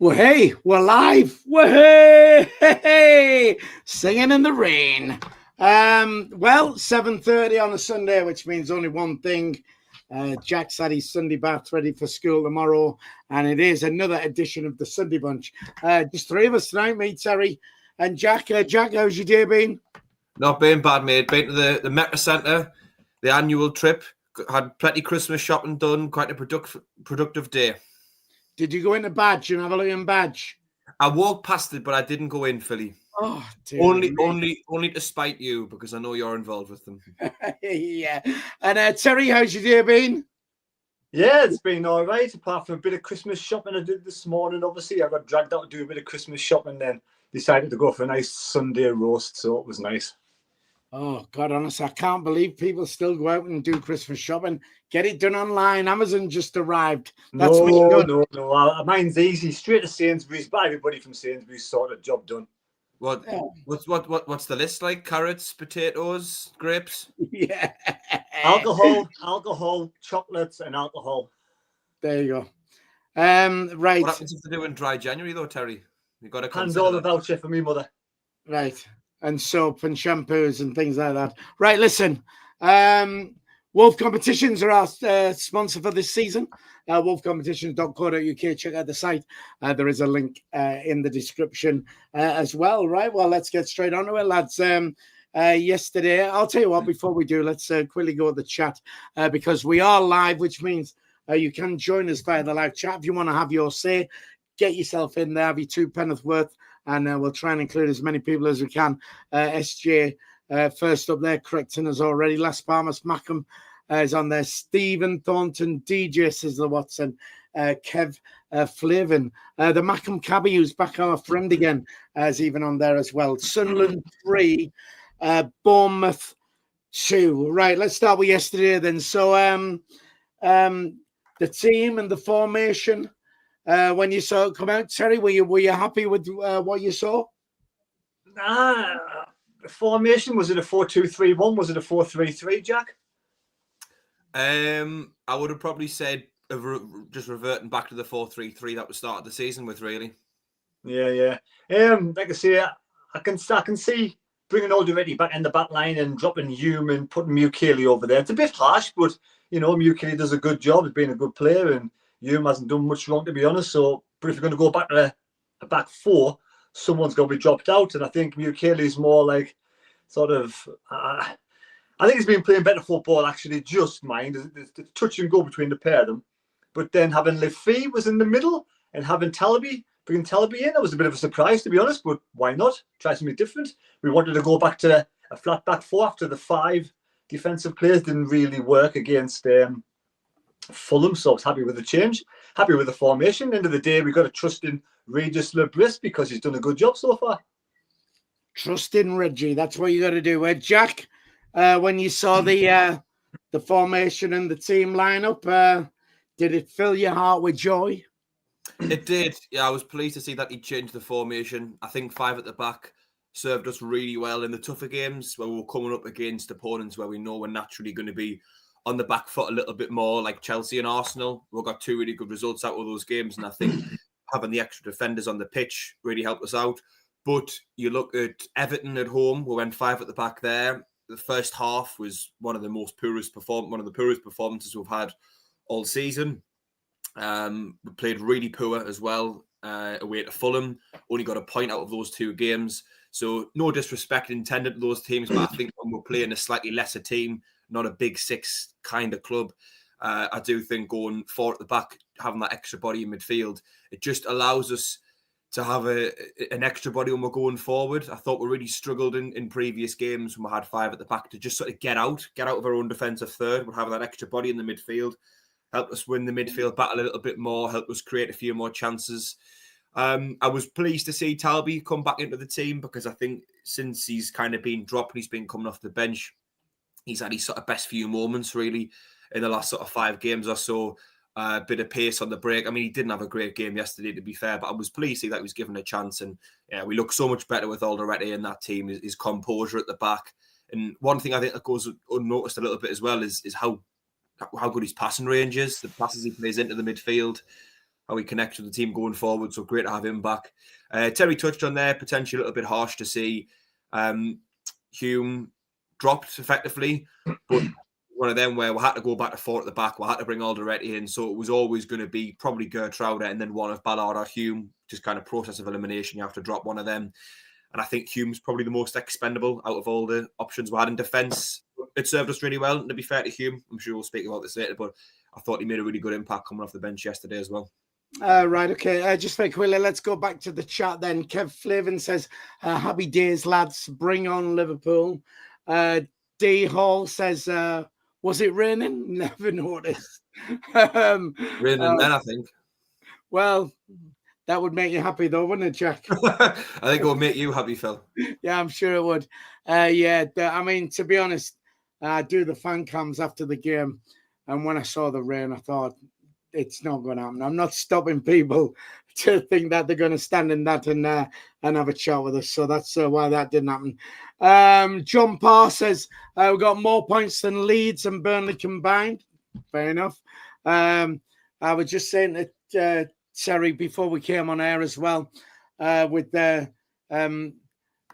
Well, hey, we're live. Hey, hey, hey, singing in the rain. 7:30 on a Sunday, which means only one thing. Jack's had his Sunday bath ready for school tomorrow, and it is another edition of the Sunday Bunch. Just three of us tonight, me, Terry, and Jack. Jack, how's your day been? Not been bad, mate. Been to the Meta Centre, the annual trip. Had plenty Christmas shopping done. Quite a productive day. Did you go into Badge and have a look in Badge? I walked past it, but I didn't go in, Philly. Oh, Only to spite you, because I know you're involved with them. Yeah. And Terry, how's your day been? Yeah, it's been all right, apart from a bit of Christmas shopping I did this morning. Obviously, I got dragged out to do a bit of Christmas shopping, then decided to go for a nice Sunday roast, so it was nice. Oh, God, honest, I can't believe people still go out and do Christmas shopping. Get it done online. Amazon just arrived. That's No. Mine's easy. Straight to Sainsbury's. Buy everybody from Sainsbury's, sort of job done. What's the list like? Carrots, potatoes, grapes? Yeah. Alcohol, chocolates, and alcohol. There you go. Right. What happens if they do in dry January, though, Terry? You got to hand all the voucher for me, mother. Right. And soap and shampoos and things like that. Right, listen. Wolf Competitions are our sponsor for this season. wolfcompetitions.co.uk. Check out the site. There is a link in the description as well. Right, well, let's get straight on to it, lads. Yesterday, I'll tell you what, before we do, let's quickly go to the chat because we are live, which means you can join us via the live chat. If you want to have your say, get yourself in there, have your two penneth worth, and we'll try and include as many people as we can. SJ first up there, correcting us already. Las Palmas Mackham is on there. Stephen Thornton, DJ Sizzler Watson, Kev Flavin. The Mackham Cabby, who's back, our friend again, is even on there as well. Sunderland 3, Bournemouth 2. Right, let's start with yesterday then. So the team and the formation, when you saw it come out, Terry, were you happy with what you saw? The formation, was it a 4-2-3-1? Was it a 4-3-3, Jack? I would have probably said just reverting back to the 4-3-3 that was started the season with, really. Yeah. Like I say, I can see bringing Alderweireld back in the back line and dropping Hume and putting Mukele over there. It's a bit harsh, but Mukele does a good job. He's been a good player, and Hume hasn't done much wrong, to be honest. So, but if you're going to go back to a back four, someone's going to be dropped out, and I think Mukele is more like sort of. I think he's been playing better football, actually. Just mind the touch and go between the pair of them, but then having Lefi was in the middle and having bringing Talby in, that was a bit of a surprise, to be honest. But why not try something different? We wanted to go back to a flat back four after the 5 defensive players didn't really work against Fulham, so I was happy with the change, happy with the formation. End of the day, we got to trust in Regis Lebris because he's done a good job so far. Trust in Reggie, that's what you got to do. Jack, when you saw the formation and the team lineup, did it fill your heart with joy? It did. Yeah, I was pleased to see that he changed the formation. I think 5 at the back served us really well in the tougher games where we were coming up against opponents where we know we're naturally going to be on the back foot a little bit more, like Chelsea and Arsenal. We got 2 really good results out of those games, and I think having the extra defenders on the pitch really helped us out. But you look at Everton at home, we went 5 at the back there. The first half was one of the poorest performances we've had all season. We played really poor as well away to Fulham. Only got a point out of those 2 games. So no disrespect intended to those teams, but I think when we're playing a slightly lesser team, not a big 6 kind of club, I do think going 4 at the back, having that extra body in midfield, it just allows us to have an extra body when we're going forward. I thought we really struggled in previous games when we had 5 at the back to just sort of get out of our own defensive third. We're having that extra body in the midfield. Helped us win the midfield battle a little bit more, helped us create a few more chances. I was pleased to see Talby come back into the team because I think since he's kind of been dropped and he's been coming off the bench, he's had his sort of best few moments really in the last sort of 5 games or so. A bit of pace on the break. I mean, he didn't have a great game yesterday, to be fair, but I was pleased to see that he was given a chance. And yeah, we look so much better with Alderweireld in that team, his composure at the back. And one thing I think that goes unnoticed a little bit as well is how good his passing range is, the passes he plays into the midfield. how he connects with the team going forward. So great to have him back. Terry touched on there, potentially a little bit harsh to see Hume dropped effectively, but one of them where we had to go back to 4 at the back, we had to bring Alderete in, so it was always going to be probably Gertrude and then one of Ballard or Hume, just kind of process of elimination. You have to drop one of them. And I think Hume's probably the most expendable out of all the options we had in defence. It served us really well, and to be fair to Hume, I'm sure we'll speak about this later, but I thought he made a really good impact coming off the bench yesterday as well. Right, okay. Just very quickly, let's go back to the chat then. Kev Flavin says, happy days, lads. Bring on Liverpool. D Hall says, was it raining? Never noticed. Raining then, I think. Well, that would make you happy though, wouldn't it, Jack? I think it will make you happy, Phil. Yeah, I'm sure it would. I mean, to be honest, I do the fan cams after the game, and when I saw the rain, I thought, it's not going to happen. I'm not stopping people to think that they're going to stand in that and have a chat with us. So that's why that didn't happen. John Parr says, we've got more points than Leeds and Burnley combined. Fair enough. I was just saying to Terry before we came on air as well, with the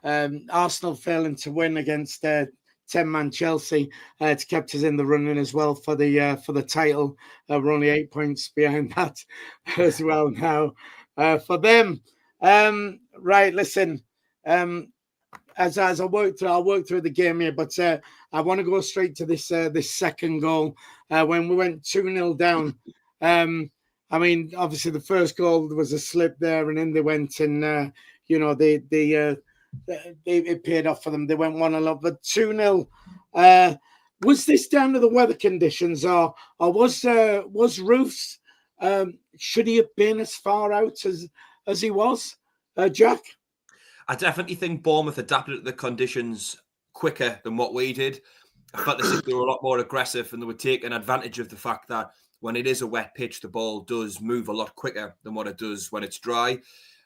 Arsenal failing to win against 10-man Chelsea, it's kept us in the running as well for the title. We're only 8 points behind that as well now for them. Right, listen. As I I'll work through the game here, but I want to go straight to this second goal when we went 2-0 down. I mean, obviously the first goal was a slip there, and then they went and it paid off for them. They went 1-0, but 2-0. Was this down to the weather conditions, or was Roofs? Should he have been as far out as he was, Jack? I definitely think Bournemouth adapted to the conditions quicker than what we did. I felt as if they were a lot more aggressive, and they were taking advantage of the fact that when it is a wet pitch, the ball does move a lot quicker than what it does when it's dry.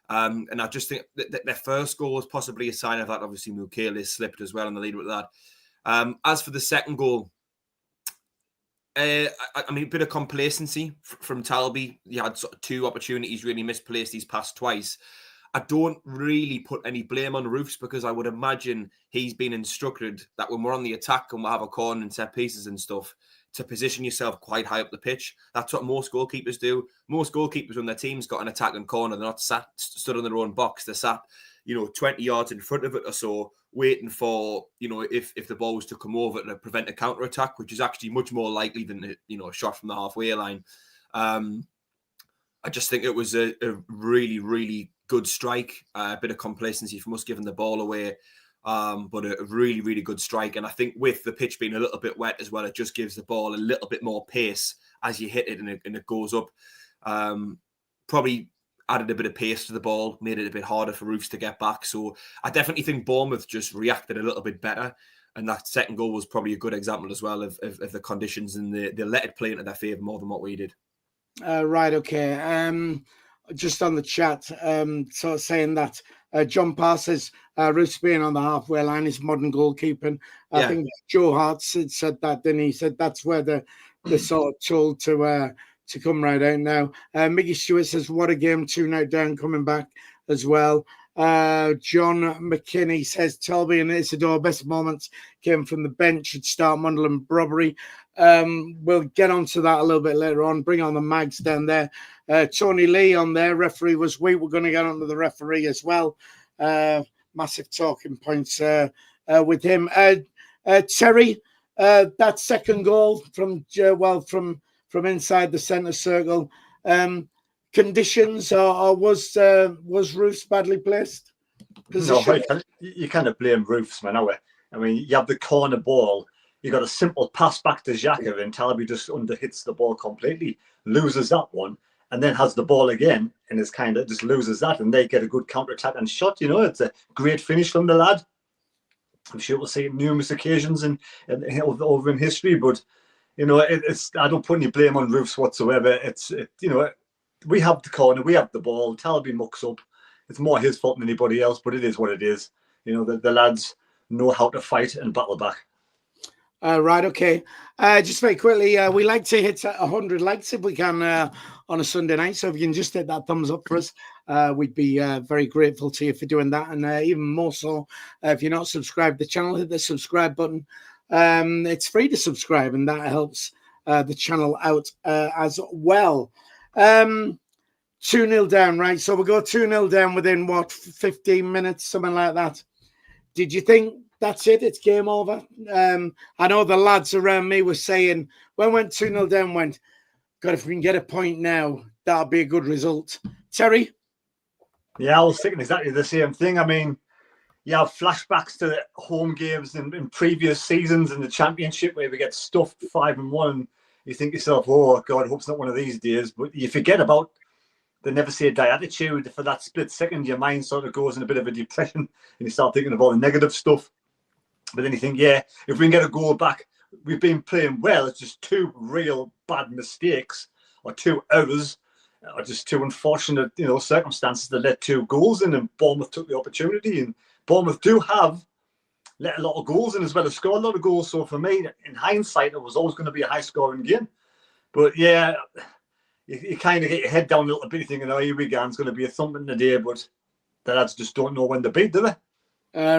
And I just think that their first goal was possibly a sign of that. Obviously, Mukele slipped as well in the lead with that. As for the second goal, I mean, a bit of complacency from Talby. He had sort of 2 opportunities, really misplaced these past twice. I don't really put any blame on Roofs, because I would imagine he's been instructed that when we're on the attack and we'll have a corner and set pieces and stuff, to position yourself quite high up the pitch. That's what most goalkeepers do. Most goalkeepers, when their team's got an attacking corner, they're not stood in their own box. They're sat, 20 yards in front of it or so, waiting for, if the ball was to come over to prevent a counter-attack, which is actually much more likely than, a shot from the halfway line. I just think it was a really, really good strike. A bit of complacency from us giving the ball away. But a really, really good strike. And I think with the pitch being a little bit wet as well, it just gives the ball a little bit more pace as you hit it and it goes up. Probably added a bit of pace to the ball, made it a bit harder for Roofs to get back. So I definitely think Bournemouth just reacted a little bit better. And that second goal was probably a good example as well of the conditions, and they let it play into their favour more than what we did. Right, okay. Just on the chat, sort of saying that John Parr says Roofs being on the halfway line is modern goalkeeping. I think Joe Hart said that, didn't he? He said that's where they're sort of told to come right out now. Mickey Stewart says, what a game, 2-0 down, coming back as well. John McKinney says Talby and Isidore best moments came from the bench, should start Mundell and Brobbery. We'll get onto that a little bit later on. Bring on the mags down there. Tony Lee on there, referee was weak. We're going to get onto the referee as well. Massive talking points with him. Terry, that second goal from inside the centre circle. Conditions, or was Roofs badly placed? Position? No, you kind blame Roofs, man. I mean, you have the corner ball. You got a simple pass back to Xhaka, and Talby just underhits the ball completely, loses that one, and then has the ball again, and is kind of just loses that, and they get a good counter attack and shot. It's a great finish from the lad. I'm sure we'll see it numerous occasions over in history, but it's I don't put any blame on Roofs whatsoever. We have the corner, we have the ball. Talby mucks up. It's more his fault than anybody else, but it is what it is. The lads know how to fight and battle back. Right, okay. Just very quickly, we like to hit 100 likes if we can on a Sunday night. So if you can just hit that thumbs up for us, we'd be very grateful to you for doing that. And even more so, if you're not subscribed to the channel, hit the subscribe button. It's free to subscribe, and that helps the channel out as well. 2-0 down, right? So we'll go 2-0 down within, 15 minutes, something like that. Did you think that's it? It's game over? I know the lads around me were saying, when we went 2-0 down, God, if we can get a point now, that'll be a good result. Terry? Yeah, I was thinking exactly the same thing. I mean, you have flashbacks to the home games in previous seasons in the Championship where we get stuffed 5-1, and you think to yourself, oh, God, I hope it's not one of these days. But you forget about the never say die attitude. For that split second, your mind sort of goes in a bit of a depression and you start thinking of all the negative stuff. But then you think, yeah, if we can get a goal back, we've been playing well. It's just two real bad mistakes or two errors or just two unfortunate, circumstances that led 2 goals in, and Bournemouth took the opportunity. And Bournemouth do have let a lot of goals in as well as scored a lot of goals. So for me, in hindsight, it was always going to be a high-scoring game. But yeah, you kind of get your head down a little bit, thinking, oh, here we go, it's going to be a thumping today, but the lads just don't know when to beat, do they?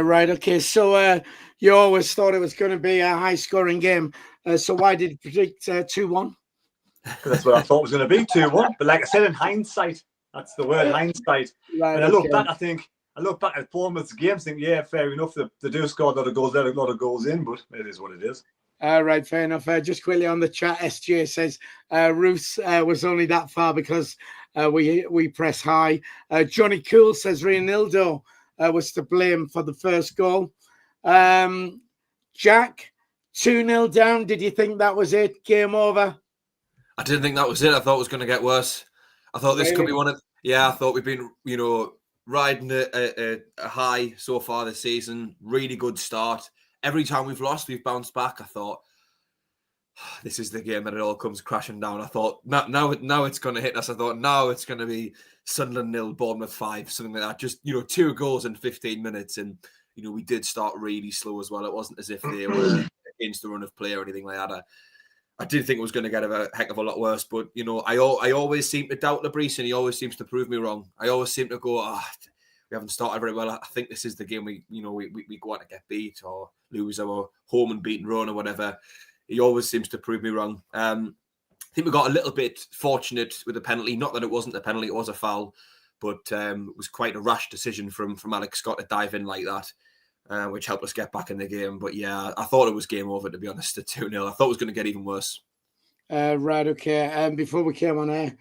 Right, okay. So you always thought it was going to be a high-scoring game. So why did you predict 2-1? Because that's what I thought was going to be, 2-1. But like I said, in hindsight, that's the word, hindsight. Right, and I look back at Bournemouth's games, think, yeah, fair enough, they do score a lot of goals, let a lot of goals in, but it is what it is. Right, fair enough. Just quickly on the chat, SJ says Roos was only that far because we press high. Johnny Cool says Reinildo was to blame for the first goal. Jack, 2-0 down. Did you think that was it? Game over? I didn't think that was it. I thought it was going to get worse. I thought this could be one of... Yeah, I thought we've been, riding a high so far this season. Really good start. Every time we've lost, we've bounced back. I thought, this is the game that it all comes crashing down. I thought, now it's going to hit us. I thought, now it's going to be Sunderland 0, Bournemouth 5, something like that. Just, 2 goals in 15 minutes. And, we did start really slow as well. It wasn't as if they were against the run of play or anything like that. I did think it was going to get a heck of a lot worse. But, I always seem to doubt Lebris, and he always seems to prove me wrong. I always seem to go, we haven't started very well. I think this is the game we go on to get beat or lose our home and beaten run or whatever. He always seems to prove me wrong. I think we got a little bit fortunate with the penalty. Not that it wasn't a penalty, it was a foul, but it was quite a rash decision from Alex Scott to dive in like that, which helped us get back in the game. But yeah, I thought it was game over, to be honest, at 2-0. I thought it was going to get even worse. Right, okay. Before we came on air,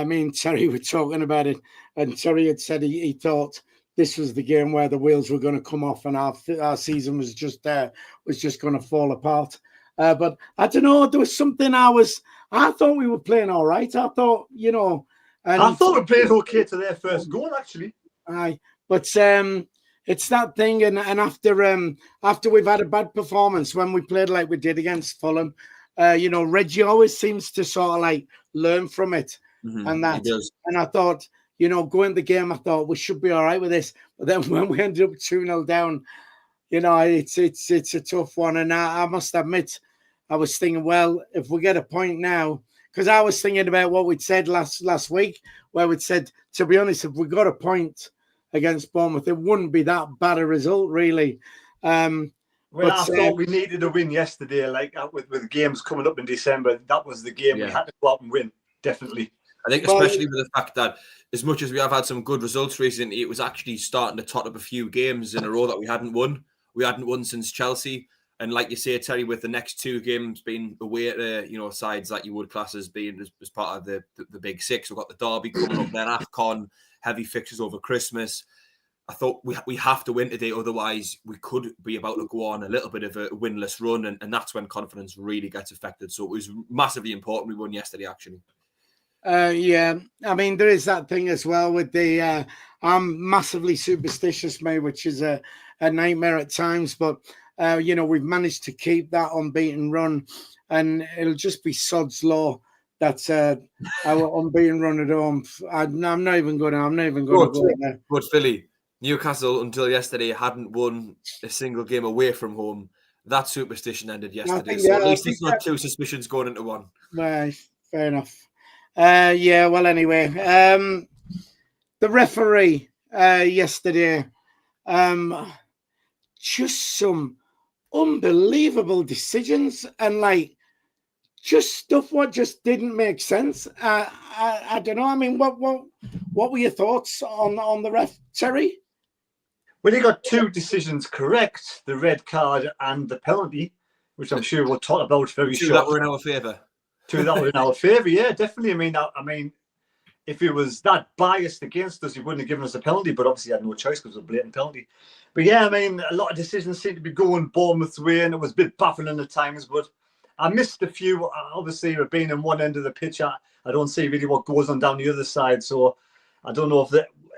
me and Terry were talking about it, and Terry had said he thought this was the game where the wheels were going to come off and our season was just going to fall apart. But I don't know, there was something I thought we were playing all right. I thought, and I thought we played okay to their first goal, actually. Aye, but it's that thing, and after we've had a bad performance when we played like we did against Fulham, Reggie always seems to sort of like learn from it, and that. And I thought, going the game, I thought we should be all right with this. But then when we ended up 2-0 down, it's a tough one. And I must admit, I was thinking, well, if we get a point now, because I was thinking about what we'd said last week, where we'd said, to be honest, if we got a point against Bournemouth, it wouldn't be that bad a result, really. I thought we needed a win yesterday, like with games coming up in December. That was the game we had to go out and win, definitely. I think especially with the fact that as much as we have had some good results recently, it was actually starting to tot up a few games in a row that we hadn't won. We hadn't won since Chelsea. And like you say, Terry, with the next 2 games being away to, sides that you would class as being as part of the big 6. We've got the derby coming up, then AFCON, heavy fixtures over Christmas. I thought we have to win today, otherwise we could be about to go on a little bit of a winless run, and that's when confidence really gets affected. So it was massively important we won yesterday, actually. Yeah, I mean, there is that thing as well with the I'm massively superstitious, mate, which is a nightmare at times, but we've managed to keep that unbeaten run, and it'll just be sod's law that our unbeaten run at home. I'm not even going to go there. But Philly, Newcastle until yesterday hadn't won a single game away from home. That superstition ended yesterday, so at least it's not 2 suspicions going into one. Right, fair enough. Yeah. Well, anyway, the referee yesterday, just some unbelievable decisions and like just stuff what just didn't make sense. I don't know. I mean, what were your thoughts on the ref, Terry? Well, he got two decisions correct: the red card and the penalty, which I'm sure we'll talk about very Two shortly. that were in our favour. Two that were in our favour, yeah, definitely. I mean, if he was that biased against us, he wouldn't have given us a penalty. But obviously, he had no choice because it was a blatant penalty. But yeah, I mean, a lot of decisions seem to be going Bournemouth's way, and it was a bit baffling at times. But I missed a few. Obviously, being in one end of the pitch, I don't see really what goes on down the other side. So I don't know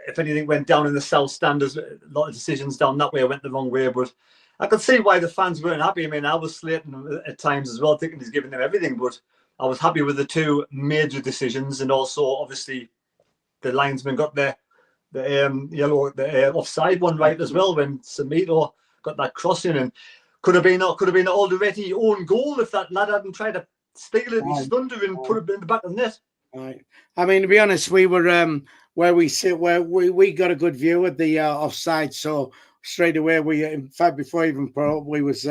if anything went down in the South Stand. There's a lot of decisions down that way went the wrong way. But I could see why the fans weren't happy. I mean, I was slating at times as well, thinking he's giving them everything. But I was happy with the two major decisions, and also obviously the linesman got the yellow, the offside one right as well when Samito got that crossing, and could have been an Alderete own goal if that lad hadn't tried to steal it. He stunned it and put it in the back of the net. Right. I mean, to be honest, we were where we sit, where we got a good view of the offside, so straight away in fact before even put up, we was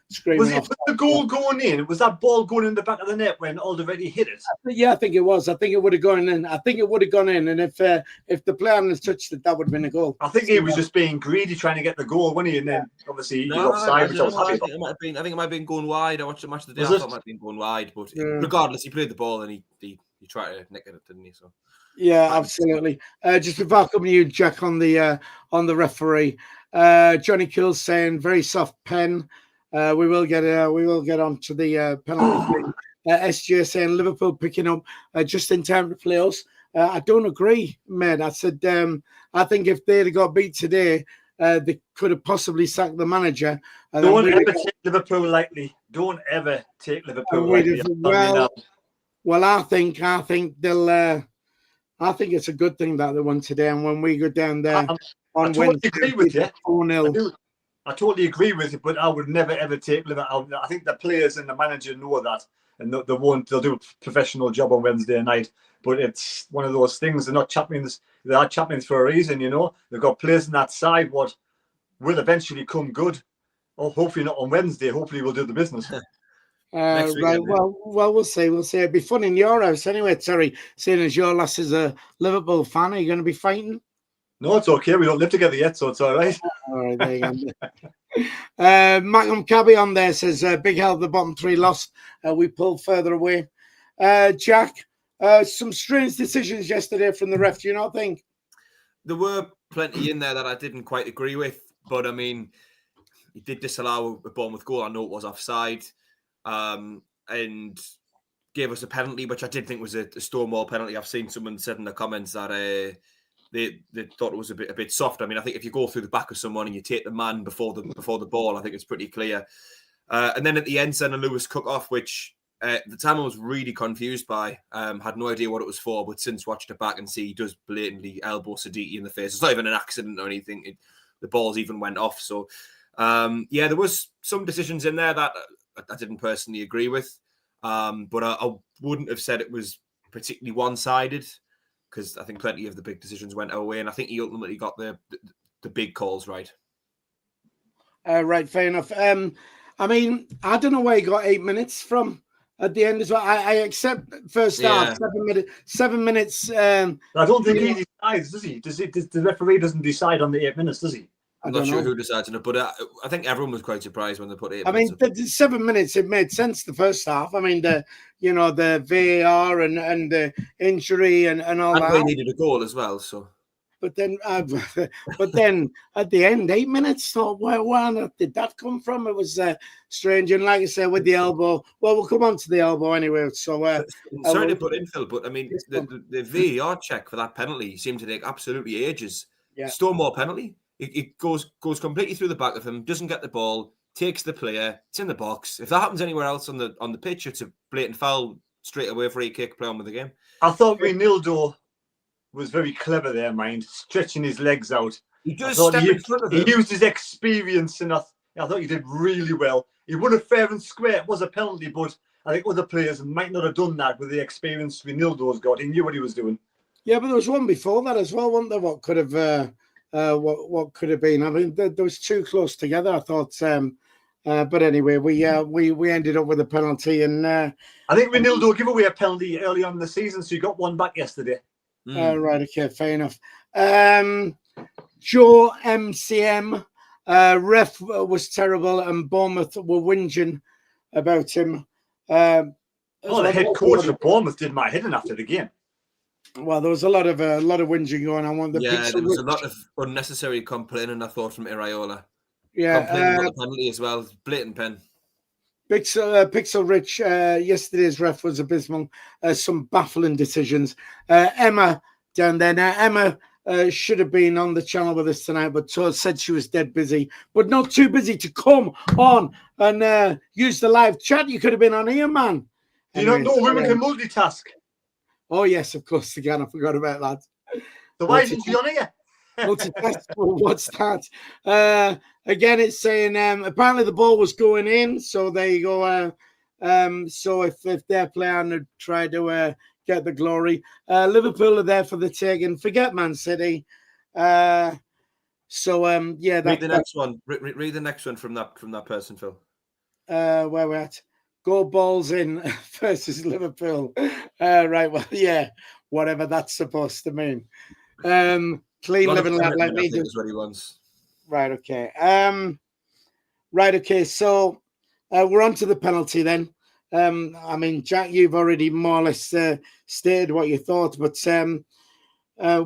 screaming. Was the goal going in? Was that ball going in the back of the net when Alderete hit it? Yeah, I think it was. I think it would have gone in. I think it would have gone in, and if the player hadn't touched it, that would have been a goal. I think he was just being greedy, trying to get the goal, wasn't he? And then obviously he was offside, which I was happy about. I think it might have been going wide. I watched the match of the day. I thought it might have been going wide, but regardless, he played the ball and he tried to nick it, didn't he? So. Yeah, absolutely. Just before I come to you, Jack, on the referee, Johnny Cool's saying very soft pen. We will get on to the penalty thing. SJ saying Liverpool picking up just in time to play us. I don't agree, mate. I said I think if they'd have got beat today, they could have possibly sacked the manager. Don't ever take Liverpool lightly. Don't ever take Liverpool lightly. Well, I think they'll. I think it's a good thing that they won today, and when we go down there on Wednesday, agree with you. 4-0. I totally agree with you, but I would never ever take Liverpool. I think the players and the manager know that, and they won't. They'll do a professional job on Wednesday night. But it's one of those things. They're not champions. They are champions for a reason, you know. They've got players on that side what will eventually come good. Or hopefully not on Wednesday. Hopefully we'll do the business. Right. Well, we'll see. We'll see. It'd be fun in your house anyway, Terry. Seeing as your lass is a Liverpool fan, are you going to be fighting? No, it's okay. We don't live together yet, so it's all right. All right, there you go. Malcolm Cabby on there says, big help, the bottom three lost. We pulled further away. Jack, some strange decisions yesterday from the ref, do you not think? There were plenty in there that I didn't quite agree with, but I mean, he did disallow a Bournemouth goal. I know it was offside. And gave us a penalty, which I did think was a Stonewall penalty. I've seen someone said in the comments that they thought it was a bit soft. I mean, I think if you go through the back of someone and you take the man before the ball, I think it's pretty clear. And then at the end, sending Lewis Cook off, which at the time I was really confused by. Had no idea what it was for, but since watched it back and see he does blatantly elbow Sadiki in the face. It's not even an accident or anything. The balls even went off. So there was some decisions in there that I didn't personally agree with, but I wouldn't have said it was particularly one-sided because I think plenty of the big decisions went our way, and I think he ultimately got the big calls right. Right, fair enough. I mean, I don't know where he got 8 minutes from at the end as well. I accept first half, 7 minutes. I don't think he decides, does he? The referee doesn't decide on the 8 minutes, does he? I'm not sure who decides on it, but I think everyone was quite surprised when they put 8 minutes. I mean, the 7 minutes, it made sense the first half. I mean, the VAR and the injury and all that. And they needed a goal as well, so. But then at the end, 8 minutes. So where did that come from? It was strange. And like I said, with the elbow, well, we'll come on to the elbow anyway. So sorry to put in, Phil, but I mean, the VAR check for that penalty seemed to take absolutely ages. Yeah. Stonewall penalty. It goes completely through the back of him, doesn't get the ball, takes the player, it's in the box. If that happens anywhere else on the pitch, it's a blatant foul straight away, free kick, play on with the game. I thought Reinildo was very clever there, mind, stretching his legs out. He does step in front of him. He used his experience, and I thought he did really well. He won it fair and square. It was a penalty, but I think other players might not have done that with the experience Ronaldo's got. He knew what he was doing. Yeah, but there was one before that as well, wasn't there? What could have what could have been? I mean, there was two close together, I thought. But anyway, we ended up with a penalty, and I think Ronaldo gave away a penalty early on in the season, so he got one back yesterday. Right, okay, fair enough. Joe MCM, ref was terrible, and Bournemouth were whinging about him. The head coach of Bournemouth did my heading after the game. Well, there was a lot of whinging going on. There was a lot of unnecessary complaining, I thought, from Iraola. Yeah, complaining about the penalty as well. Blatant pen. Pixel Rich, yesterday's ref was abysmal. Some baffling decisions. Emma down there now. Emma should have been on the channel with us tonight, but said she was dead busy, but not too busy to come on and use the live chat. You could have been on here, man. Do you not know women can multitask? Oh, yes, of course they can. I forgot about that. So why didn't you on here? Multitask. What's that? Again, it's saying apparently the ball was going in. So there you go. So if their player had tried to get the glory, Liverpool are there for the taking. Forget Man City. Yeah. Read the next one. Read the next one from that person, Phil. Where we're at. Go balls in versus Liverpool. Right. Well, yeah. Whatever that's supposed to mean. Clean living like me. Is what he wants. Right. Okay. Right. Okay. So we're on to the penalty then. I mean, Jack, you've already more or less stated what you thought, but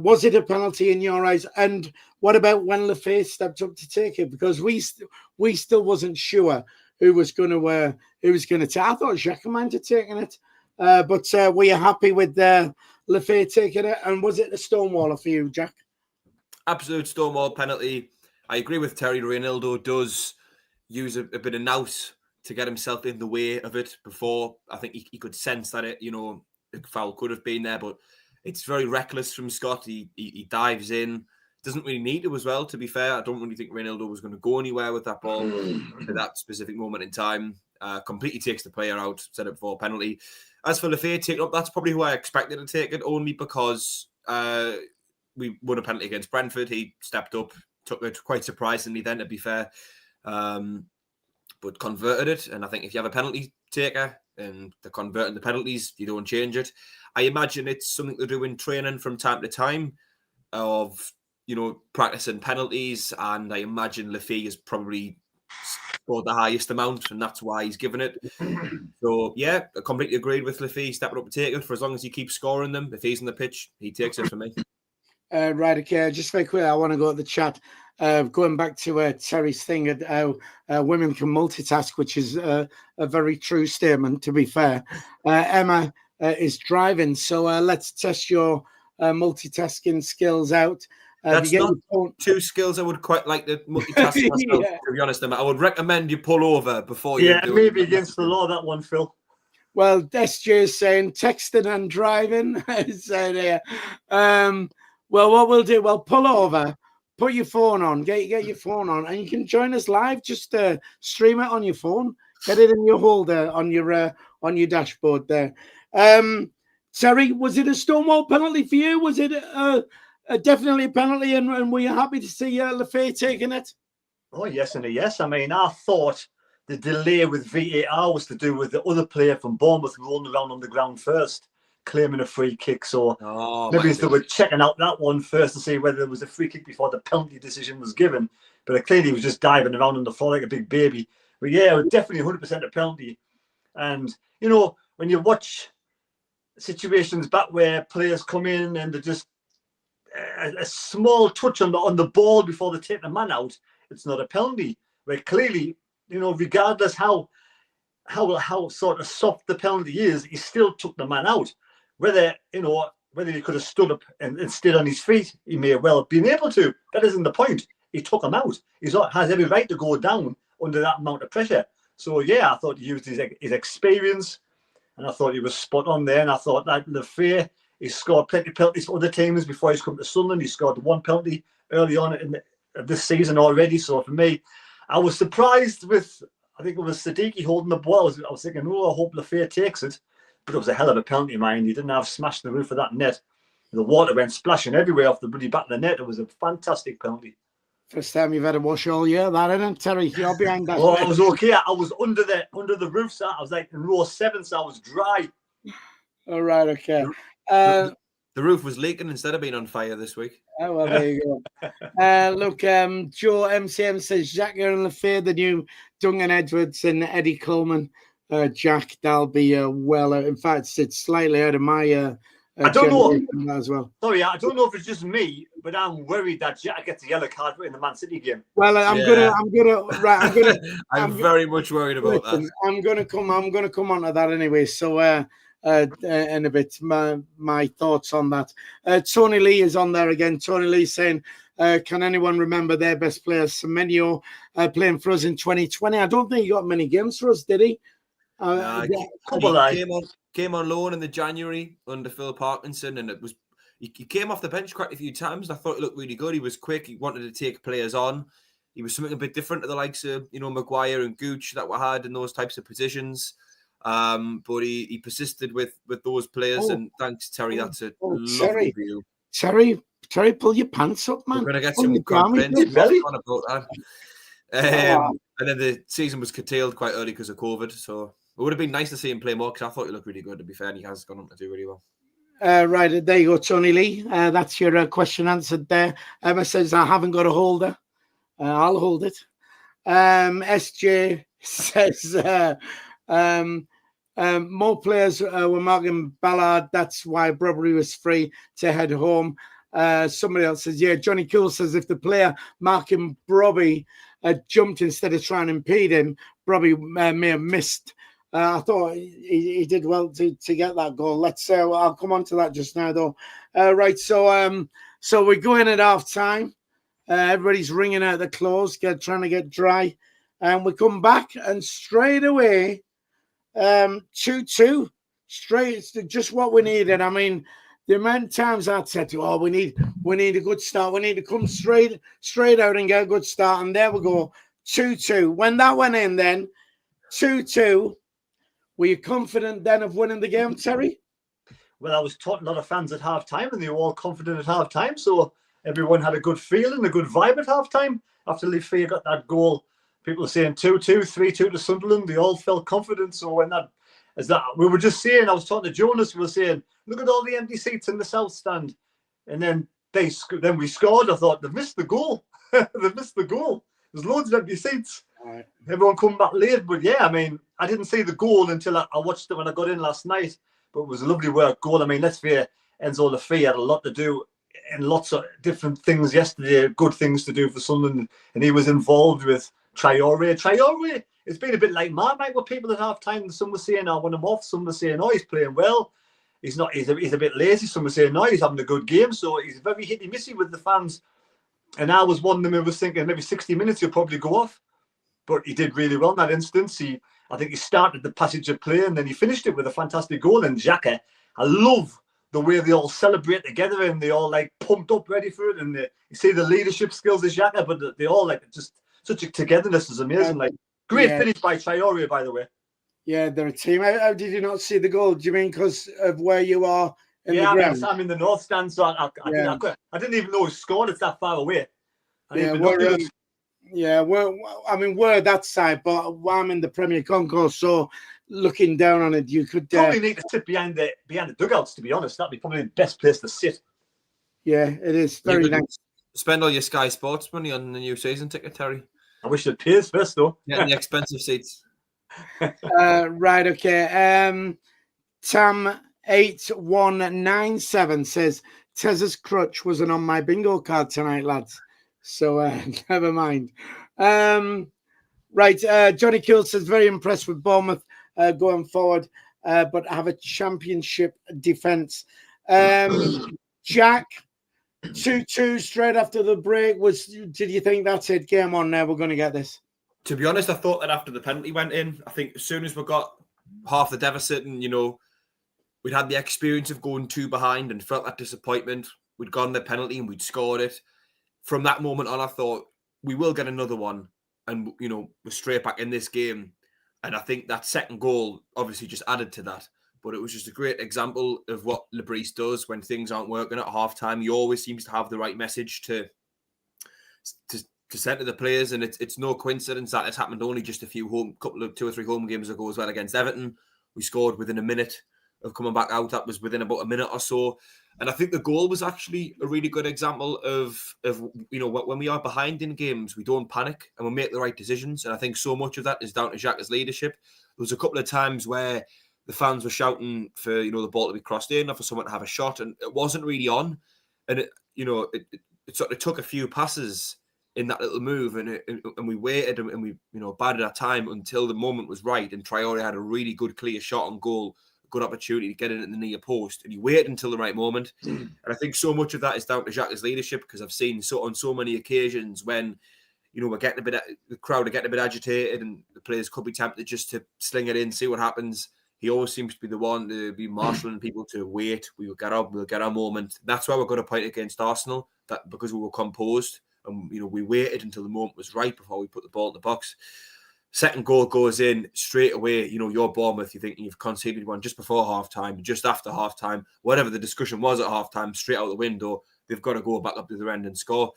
was it a penalty in your eyes? And what about when Lafay stepped up to take it? Because we still wasn't sure who was going to take. I thought Jacques might have taken it, but were you happy with Lafay taking it? And was it a stonewaller for you, Jack? Absolute stonewall penalty. I agree with Terry. Ronaldo does use a bit of nous to get himself in the way of it before. I think he could sense that a foul could have been there, but it's very reckless from Scott. He dives in. Doesn't really need to as well, to be fair. I don't really think Ronaldo was going to go anywhere with that ball at that specific moment in time. Completely takes the player out, set up for a penalty. As for Lafay taking up, that's probably who I expected to take it, only because we won a penalty against Brentford. He stepped up, took it quite surprisingly then, to be fair, but converted it. And I think if you have a penalty taker and they're converting the penalties, you don't change it. I imagine it's something to do in training from time to time of practicing penalties, and I imagine Lafay has probably scored the highest amount, and that's why he's given it. So yeah, I completely agreed with Lafay stepping up to take it. For as long as he keeps scoring them, if he's on the pitch, he takes it for me. Right, okay. Just very quickly, I want to go to the chat. Going back to Terry's thing at how women can multitask, which is a very true statement, to be fair. Emma is driving, so let's test your multitasking skills out. That's not two skills I would quite like to multitask myself, to be honest. I would recommend you pull over before you do it. Yeah, maybe against the law, that one, Phil. Well, SJ is saying texting and driving. Saying here. Well, what we'll do, pull over, put your phone on, get your phone on, and you can join us live. Just stream it on your phone. Get it in your holder on your dashboard there. Terry, was it a stonewall penalty for you? Was it definitely a penalty, and were you happy to see Lafay taking it? Oh, yes and a yes. I mean, I thought the delay with VAR was to do with the other player from Bournemouth rolling around on the ground first, claiming a free kick. So maybe they were checking out that one first to see whether there was a free kick before the penalty decision was given. But clearly he was just diving around on the floor like a big baby. But yeah, it was definitely 100% a penalty. And, when you watch situations back where players come in and they're just a small touch on the ball before they take the man out, it's not a penalty. Where clearly, regardless how sort of soft the penalty is, he still took the man out. Whether he could have stood up and stayed on his feet, he may well have been able to. That isn't the point. He took him out. He has every right to go down under that amount of pressure. So yeah, I thought he used his experience, and I thought he was spot on there. And I thought that Lafay, he scored plenty of penalties for other teams before he's come to Sunderland. He scored one penalty early on in this season already. So for me, I was surprised with I think it was Siddiqui holding the ball. I was thinking, I hope Lafayette takes it. But it was a hell of a penalty, mind. He didn't have smashed the roof of that net. The water went splashing everywhere off the bloody back of the net. It was a fantastic penalty. First time you've had a wash all year, that isn't it, Terry? You're behind that. Oh, I was okay. I was under the roof, so I was like in row 7, so I was dry. All right, okay. The roof was leaking instead of being on fire this week. Oh, well, there you go. Look, Joe MCM says Jack and Lafayette, the new Duncan Edwards and Eddie Coleman. Jack, that'll be well. In fact, it's slightly out of my. I don't know as well. Sorry, I don't know if it's just me, but I'm worried that Jack gets a yellow card in the Man City game. Well, I'm very much worried about that. I'm gonna come on to that anyway. So in a bit, my thoughts on that. Tony Lee is on there again. Tony Lee saying, can anyone remember their best player, Semenyo, playing for us in 2020? I don't think he got many games for us, did he? Came on loan in the January under Phil Parkinson, and he came off the bench quite a few times. And I thought he looked really good. He was quick. He wanted to take players on. He was something a bit different to the likes of Maguire and Gooch that we had in those types of positions. But he persisted with those players, and thanks, Terry. That's a lovely view. Terry, pull your pants up, man. We're gonna get some comprehensive on about that. And then the season was curtailed quite early because of COVID, so it would have been nice to see him play more because I thought he looked really good, to be fair, and he has gone on to do really well. Right, there you go, Tony Lee. That's your question answered there. Emma says, I haven't got a holder. I'll hold it. SJ says, more players were marking Ballard. That's why Brodby was free to head home. Somebody else says, Johnny Cool says, if the player marking Brodby jumped instead of trying to impede him, Brodby may have missed. I thought he did well to get that goal. I'll come on to that just now, though. Right, so we're going at half time. Everybody's wringing out the clothes, trying to get dry, and we come back and straight away, 2-2, straight. It's just what we needed. I mean, the amount of times I'd said to you, we need a good start. We need to come straight out and get a good start, and there we go, 2-2. When that went in, then 2-2. Were you confident then of winning the game, Terry? Well, I was taught a lot of fans at half-time, and they were all confident at half-time, so everyone had a good feeling, a good vibe at half-time. After Lafayette got that goal, people were saying 2-2, 3-2 to Sunderland. They all felt confident. So when we were just saying, I was talking to Jonas, we were saying, look at all the empty seats in the south stand. And then we scored. I thought, they've missed the goal. They've missed the goal. There's loads of empty seats. Right. Everyone come back late, but I mean, I didn't see the goal until I watched it when I got in last night. But it was a lovely work goal. I mean, let's face it, Enzo Lafayette had a lot to do in lots of different things yesterday, good things to do for Sunderland, and he was involved with Traore. Traore, it's been a bit like Marmite with people at half time. Some were saying, I want him off. Some were saying, he's playing well. He's not. He's a bit lazy. Some were saying, no, he's having a good game. So he's very hit-y-missy with the fans. And I was one of them who was thinking maybe 60 minutes he'll probably go off. But he did really well in that instance. I think he started the passage of play and then he finished it with a fantastic goal. And Xhaka, I love the way they all celebrate together and they all like pumped up ready for it. And you see the leadership skills of Xhaka, but they all like just such a togetherness is amazing. Like great finish by Traore, by the way. Yeah, they're a team. How did you not see the goal? Do you mean because of where you are in the ground? I'm in the north stand, so I didn't even know he scored. It's that far away. We're that side, but I'm in the Premier Concourse, so looking down on it, you could probably need to sit behind the dugouts. To be honest, that'd be probably the best place to sit. Yeah, it is very nice. Spend all your Sky Sports money on the new season ticket, Terry. I wish it pays first, though. Getting the expensive seats. Right, okay. Tam8197 says Tez's crutch wasn't on my bingo card tonight, lads. So never mind. Right, Johnny Kill says very impressed with Bournemouth going forward, but have a championship defence. Jack, 2-2 straight after the break. Did you think that's it? Game on now. We're going to get this. To be honest, I thought that after the penalty went in, I think as soon as we got half the deficit and, we'd had the experience of going 2 behind and felt that disappointment, we'd gone the penalty and we'd scored it. From that moment on, I thought we will get another one and we're straight back in this game. And I think that second goal obviously just added to that. But it was just a great example of what Lebris does when things aren't working at halftime. He always seems to have the right message to send to the players, and it's no coincidence that it's happened only just two or three home games ago as well against Everton. We scored within a minute of coming back out. That was within about a minute or so. And I think the goal was actually a really good example of when we are behind in games, we don't panic and we make the right decisions. And I think so much of that is down to Xhaka's leadership. There was a couple of times where the fans were shouting for the ball to be crossed in or for someone to have a shot, and it wasn't really on. And it sort of took a few passes in that little move, and we waited and we bided our time until the moment was right. And Traore had a really good clear shot on goal, a good opportunity to get in at the near post, and he waited until the right moment. And I think so much of that is down to Xhaka's leadership, because I've seen on so many occasions when we're getting the crowd are getting a bit agitated and the players could be tempted just to sling it in, see what happens. He always seems to be the one to be marshalling people to wait. We'll get our moment. That's why we got a point against Arsenal, that because we were composed and we waited until the moment was right before we put the ball in the box. Second goal goes in straight away. You're Bournemouth. You think you've conceded one just before halftime, just after halftime, whatever the discussion was at halftime, straight out the window. They've got to go back up to the end and score.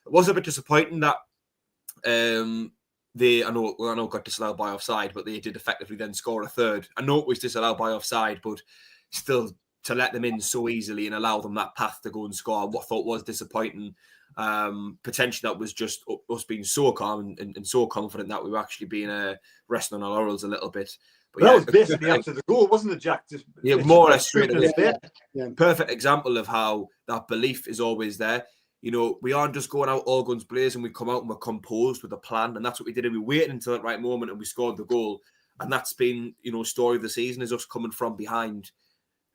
It was a bit disappointing that I know it got disallowed by offside, but they did effectively then score a third. I know it was disallowed by offside, but still to let them in so easily and allow them that path to go and score, what I thought was disappointing. Potentially that was just us being so calm and so confident that we were actually being resting on our laurels a little bit. But that was basically after the goal, wasn't it, Jack? More or less straight away. Yeah. Perfect example of how that belief is always there. We aren't just going out all guns blazing. We come out and we're composed with a plan, and that's what we did. And we waited until that right moment, and we scored the goal. And that's been, story of the season, is us coming from behind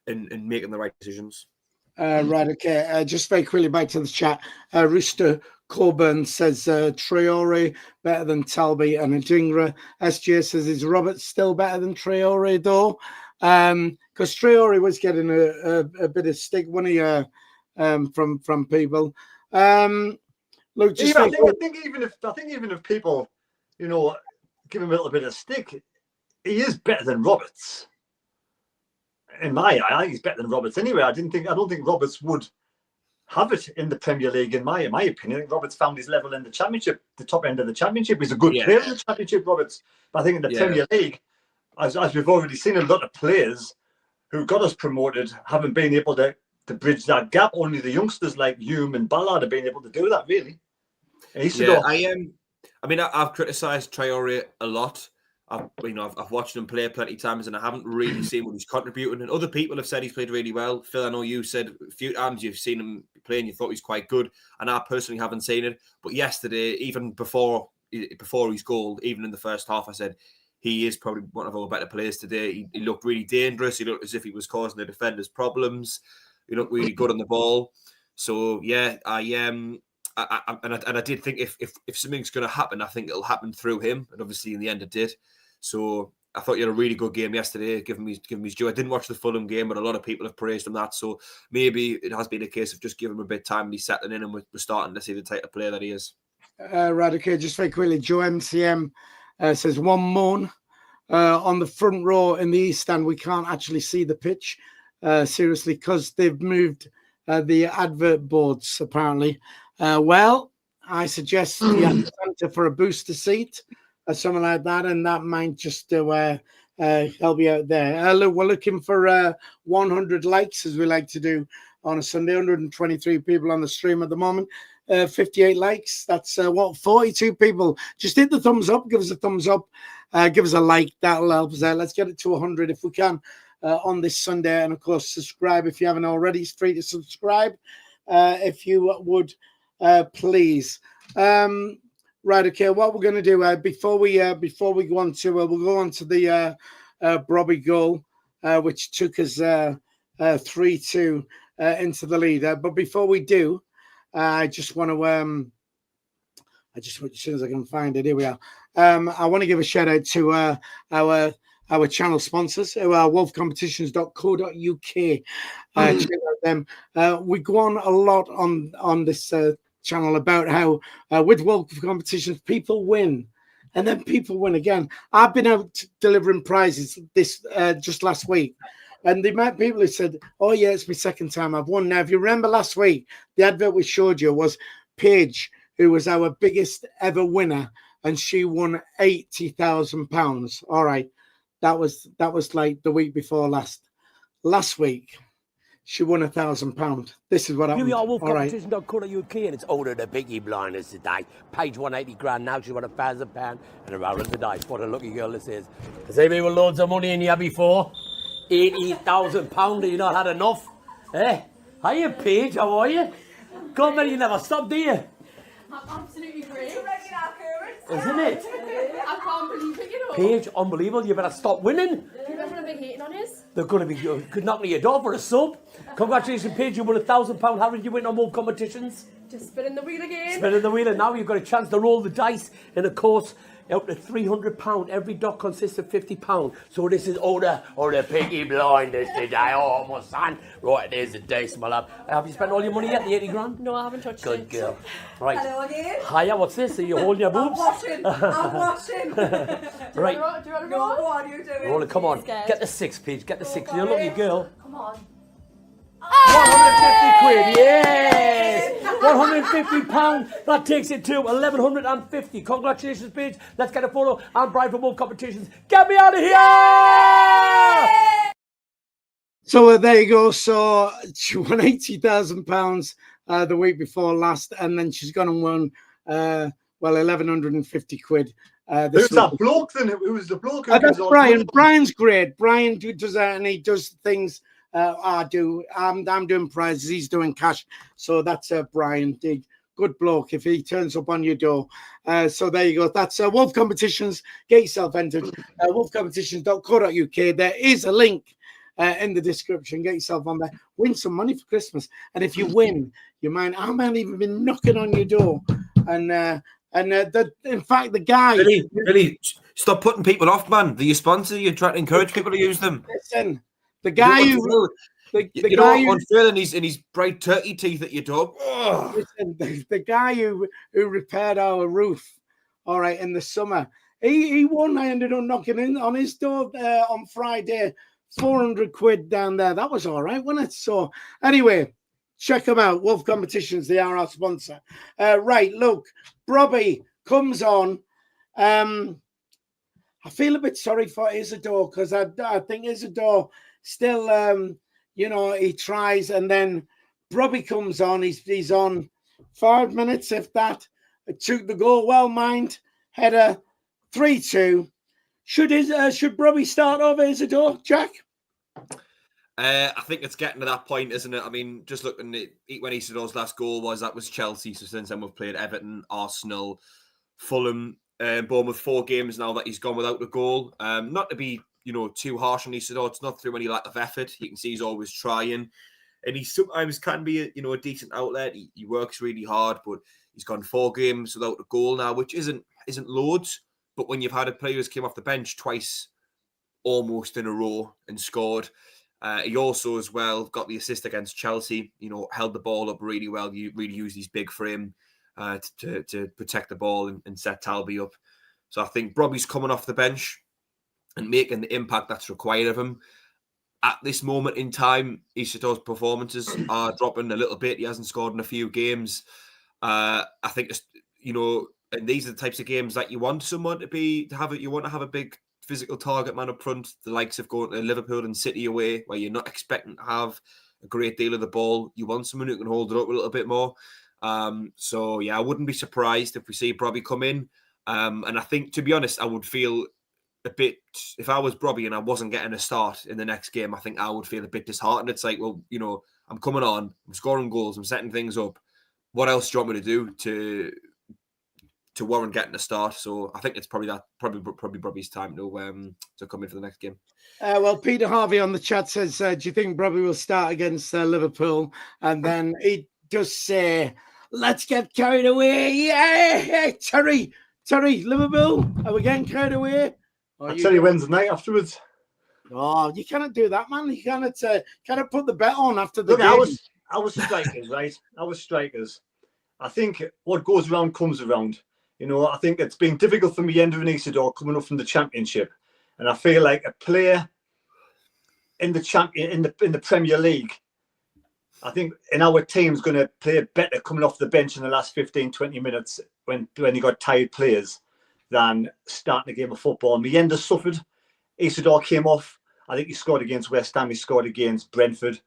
and making the right decisions. Right, okay. Just very quickly back to the chat. Rooster Coburn says Traore better than Talby and Adingra. SJ says, is Roberts still better than Traore though? Because Traore was getting a bit of stick, wasn't he, from people. Look, just I think even if people, give him a little bit of stick, he is better than Roberts. In my eye, he's better than Roberts anyway. I don't think Roberts would have it in the Premier League. In my opinion, I think Roberts found his level in the Championship, the top end of the Championship. He's a good player in the Championship, Roberts. But I think in the Premier League, as we've already seen, a lot of players who got us promoted haven't been able to bridge that gap. Only the youngsters like Hume and Ballard have been able to do that, really. I've criticised Traore a lot. I've watched him play plenty of times, and I haven't really seen what he's contributing. And other people have said he's played really well. Phil, I know you said a few times you've seen him play and you thought he's quite good, and I personally haven't seen it. But yesterday, even before his goal, even in the first half, I said he is probably one of our better players today. He looked really dangerous. He looked as if he was causing the defenders problems. He looked really good on the ball. So I did think if something's going to happen, I think it'll happen through him, and obviously in the end it did. So I thought you had a really good game yesterday. Give him his due. I didn't watch the Fulham game, but a lot of people have praised him that. So maybe it has been a case of just giving him a bit of time and he's settling in, and we're starting to see the type of player that he is. Right, okay. Just very quickly, Joe MCM says one moan on the front row in the East Stand. We can't actually see the pitch seriously because they've moved the advert boards apparently. Well, I suggest you have to enter for a booster seat or something like that, and that might just help you out there. Look, we're looking for 100 likes, as we like to do on a Sunday. 123 people on the stream at the moment. 58 likes. That's 42 people. Just hit the thumbs up. Give us a thumbs up. Give us a like. That'll help us out. Let's get it to 100 if we can on this Sunday. And of course, subscribe if you haven't already. It's free to subscribe if you would please. Right, okay. What we're going to do before we go on to we'll go on to the Brobby goal, which took us 3-2 into the lead. But before we do, I just want to as soon as I can find it, here we are. I want to give a shout out to our channel sponsors, who are wolfcompetitions.co.uk. Check out them. We go on a lot on this channel about how with Wolf Competitions people win and then people win again. I've been out delivering prizes this just last week, and the amount of people who said, "Oh yeah, it's my second time I've won." Now, if you remember last week, the advert we showed you was Paige, who was our biggest ever winner, and she won £80,000. All right, that was like the week before last. Last week, she won £1,000. This is what happened. Here we are, Wolf All right. Competition.co.uk, and it's older the Biggie Blinders today. Page 180 grand, now she won £1,000 and a roll of the dice. What a lucky girl this is. Has anybody with loads of money in here before? £80,000, have you not had enough? Eh? Hiya, Paige, how are you? God, man, you never stop, do you? I'm absolutely great. Isn't it? I can't believe it, you know. Paige, unbelievable, you better stop winning. People are going to be hating on us. They're going to be could knock me your door for a sub. Congratulations, Paige, you won £1,000. How did you win on more competitions? Just spinning the wheel again. Spinning the wheel, and now you've got a chance to roll the dice. And of course, up to £300. Every dot consists of £50. So this is older or the Piggy Blinders today. Oh, my son. Right, there's the dice, my love. Have you spent all your money yet, the 80 grand? No, I haven't touched Good it. girl. Right. Hello again. Hiya, what's this? Are you holding your boobs? I'm washing. Right. Do you want to No, roll? what are you doing? Roll it, come on. Scared. Get the 6, Paige. Get the 6. You're a lucky girl. Come on. 150 quid, yes! 150 pounds. That takes it to 1150. Congratulations, Paige. Let's get a photo. I'm Brian from Wolf Competitions. Get me out of here! So there you go. So she won £80,000 the week before last, and then she's gone and won 1,150 quid. Who's that bloke then? Who was the bloke? That's Brian. Brian's great. Brian does that, and he does things. I'm doing prizes. He's doing cash. So that's Brian. Good bloke. If he turns up on your door. So there you go. That's Wolf Competitions. Get yourself entered. wolfcompetitions.co.uk. There is a link in the description. Get yourself on there. Win some money for Christmas. And if you win, I might even be knocking on your door. And in fact, the guy. Billy, stop putting people off, man. They're your sponsor. You're trying to encourage people to use them. Listen, the guy who. You don't want Phil in his bright turkey teeth at your door. Listen, the guy who repaired our roof, all right, in the summer, he won. I ended up knocking in on his door on Friday, 400 quid down there. That was all right, wasn't it? So anyway, check them out. Wolf Competitions, they are our sponsor. Right, look, Robbie comes on. I feel a bit sorry for Isidore because I think Isidore still, he tries, and then Robbie comes on. He's on 5 minutes, if that. Took the goal, well mined header, 3-2. Should Robbie start over Isidore, Jack? I think it's getting to that point, isn't it? I mean, just looking at when Isidore's last goal was Chelsea. So since then we've played Everton, Arsenal, Fulham, Bournemouth, 4 games now that he's gone without a goal. Not to be too harsh on Isidore. It's not through any lack of effort. You can see he's always trying, and he sometimes can be a decent outlet. He works really hard, but he's gone 4 games without a goal now, which isn't loads. But when you've had a player who's came off the bench twice, almost in a row, and scored, he also as well got the assist against Chelsea. Held the ball up really well. He really used his big frame to protect the ball and set Talby up. So I think Robbie's coming off the bench and making the impact that's required of him. At this moment in time, Isidore's performances are dropping a little bit. He hasn't scored in a few games. I think and these are the types of games that you want someone to have it. You want to have a big physical target man up front, the likes of going to Liverpool and City away, where you're not expecting to have a great deal of the ball. You want someone who can hold it up a little bit more. So yeah, I wouldn't be surprised if we see Robbie come in. And I think, to be honest, I would feel a bit, if I was Robbie and I wasn't getting a start in the next game, I think I would feel a bit disheartened. It's like, well, I'm coming on, I'm scoring goals, I'm setting things up. What else do you want me to do to warrant getting a start? So I think it's probably Robbie's time to come in for the next game. Well, Peter Harvey on the chat says, do you think Robbie will start against Liverpool? And then he does say, let's get carried away. Yeah, Terry, Liverpool, are we getting carried away? I'll tell you Wednesday night afterwards. Oh, you cannot do that, man. You cannot put the bet on after the game. I was strikers, right? I was strikers. I think what goes around comes around. You know, I think it's been difficult for Mienda and Isidore coming up from the Championship, and I feel like a player in the Premier League, I think in our team's going to play better coming off the bench in the last 15, 20 minutes when you got tired players than starting a game of football. Mienda suffered. Isidore came off. I think he scored against West Ham. He scored against Brentford.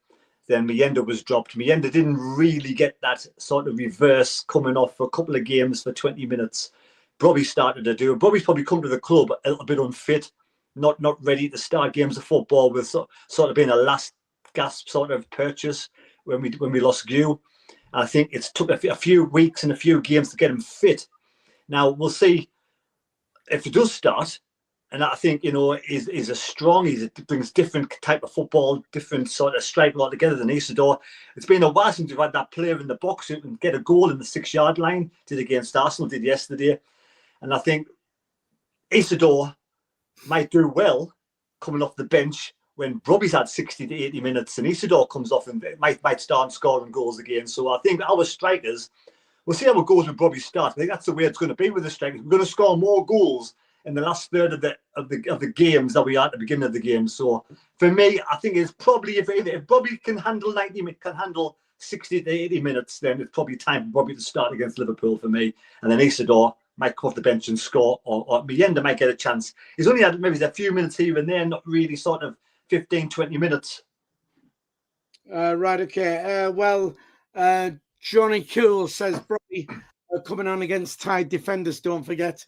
Then Mienda was dropped. Mienda didn't really get that sort of reverse coming off for a couple of games for 20 minutes. Bobby started to do it. Bobby's probably come to the club a little bit unfit, not ready to start games of football, with sort of being a last gasp sort of purchase when we lost Gu. I think it's took a few weeks and a few games to get him fit. Now we'll see if he does start. And I think, you know, he's he brings different type of football, different sort of striker altogether than Isidore. It's been a while since we've had that player in the box who can get a goal in the 6-yard line. Did against Arsenal, did yesterday. And I think Isidore might do well coming off the bench when Robbie's had 60 to 80 minutes and Isidore comes off and might start scoring goals again. So I think our strikers, we'll see how it goes with Robbie's start. I think that's the way it's going to be with the strikers. We're going to score more goals in the last third of the games that we are at the beginning of the game. So for me, I think it's probably if Bobby can handle 60 to 80 minutes, then it's probably time for Bobby to start against Liverpool for me. And then Isidore might come off the bench and score, or Mienda might get a chance. He's only had maybe a few minutes here and there, not really sort of 15, 20 minutes. Right, okay. Johnny Cool says Bobby coming on against tied defenders, don't forget.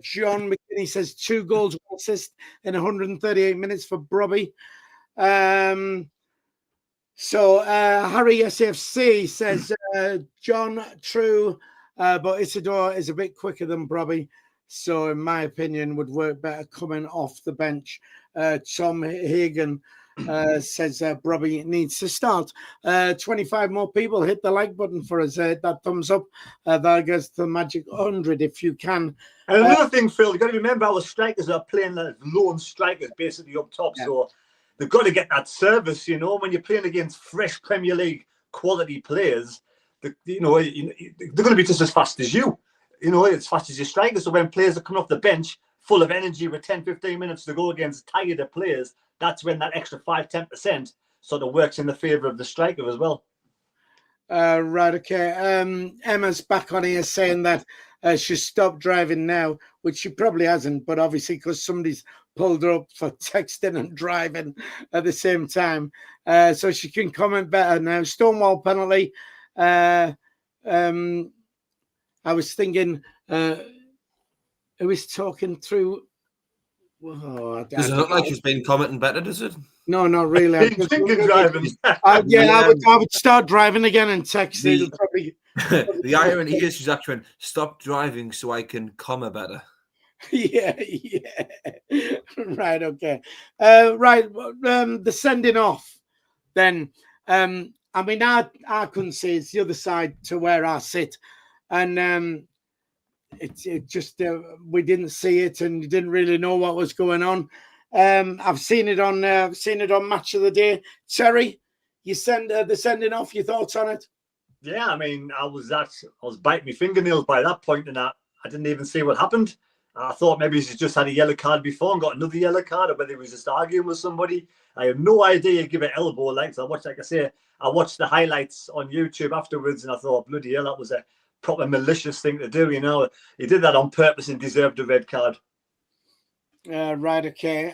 John McKinney says 2 goals, 1 assist in 138 minutes for Brobby. Harry SFC says, John, true, but Isidore is a bit quicker than Brobby. So, in my opinion, would work better coming off the bench. Tom Hagan says Brobby needs to start. 25 more people hit the like button for us. That thumbs up. That goes to the magic 100 if you can. And another thing, Phil, you've got to remember our strikers are playing as lone strikers basically up top. Yeah. So they've got to get that service, you know, when you're playing against fresh Premier League quality players, they're going to be just as fast as you. You know, as fast as your strikers. So when players are coming off the bench full of energy with 10, 15 minutes to go against tired players, that's when that extra 5-10% sort of works in the favour of the striker as well. Right, okay. Emma's back on here saying that she's stopped driving now, which she probably hasn't, but obviously because somebody's pulled her up for texting and driving at the same time. So she can comment better now. Stonewall penalty. I was thinking, who was talking through? Does it look like she's been commenting better, does it? No, not really. I'm thinking driving. I would start driving again and text. The irony is she's actually went, stop driving so I can comma better. Yeah. Right, okay. The sending off then. I mean, I couldn't see it's the other side to where I sit. And it just we didn't see it and didn't really know what was going on. I've seen it on Match of the Day. Terry, you send the sending off. Your thoughts on it? Yeah, I mean, I was biting my fingernails by that point, and I didn't even see what happened. I thought maybe he just had a yellow card before and got another yellow card, or whether he was just arguing with somebody. I have no idea. Give it elbow like. So I watched the highlights on YouTube afterwards, and I thought, bloody hell, that was a proper malicious thing to do. You know, he did that on purpose and deserved a red card. Right, okay.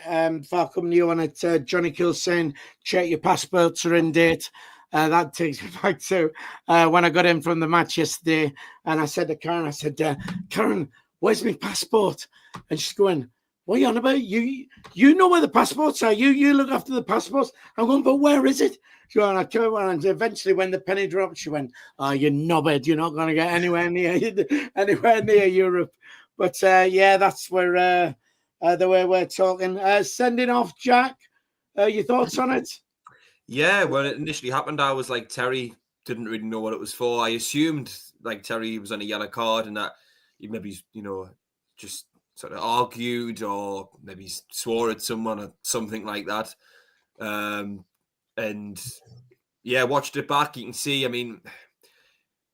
Far come you on it. Johnny Kill saying, check your passports are in date. That takes me back to when I got in from the match yesterday, and I said to Karen, Karen, where's my passport? And she's going, what are you on about? You know where the passports are. You look after the passports. I'm going, but where is it? She went, I came on, and eventually when the penny dropped, she went, oh, you knobhead, you're not going to get anywhere near Europe. But yeah, that's where the way we're talking. Sending off, Jack. Your thoughts on it? Yeah, when it initially happened, I was like, Terry didn't really know what it was for. I assumed like Terry was on a yellow card and that he maybe, just sort of argued or maybe swore at someone or something like that. And yeah, watched it back. You can see, I mean,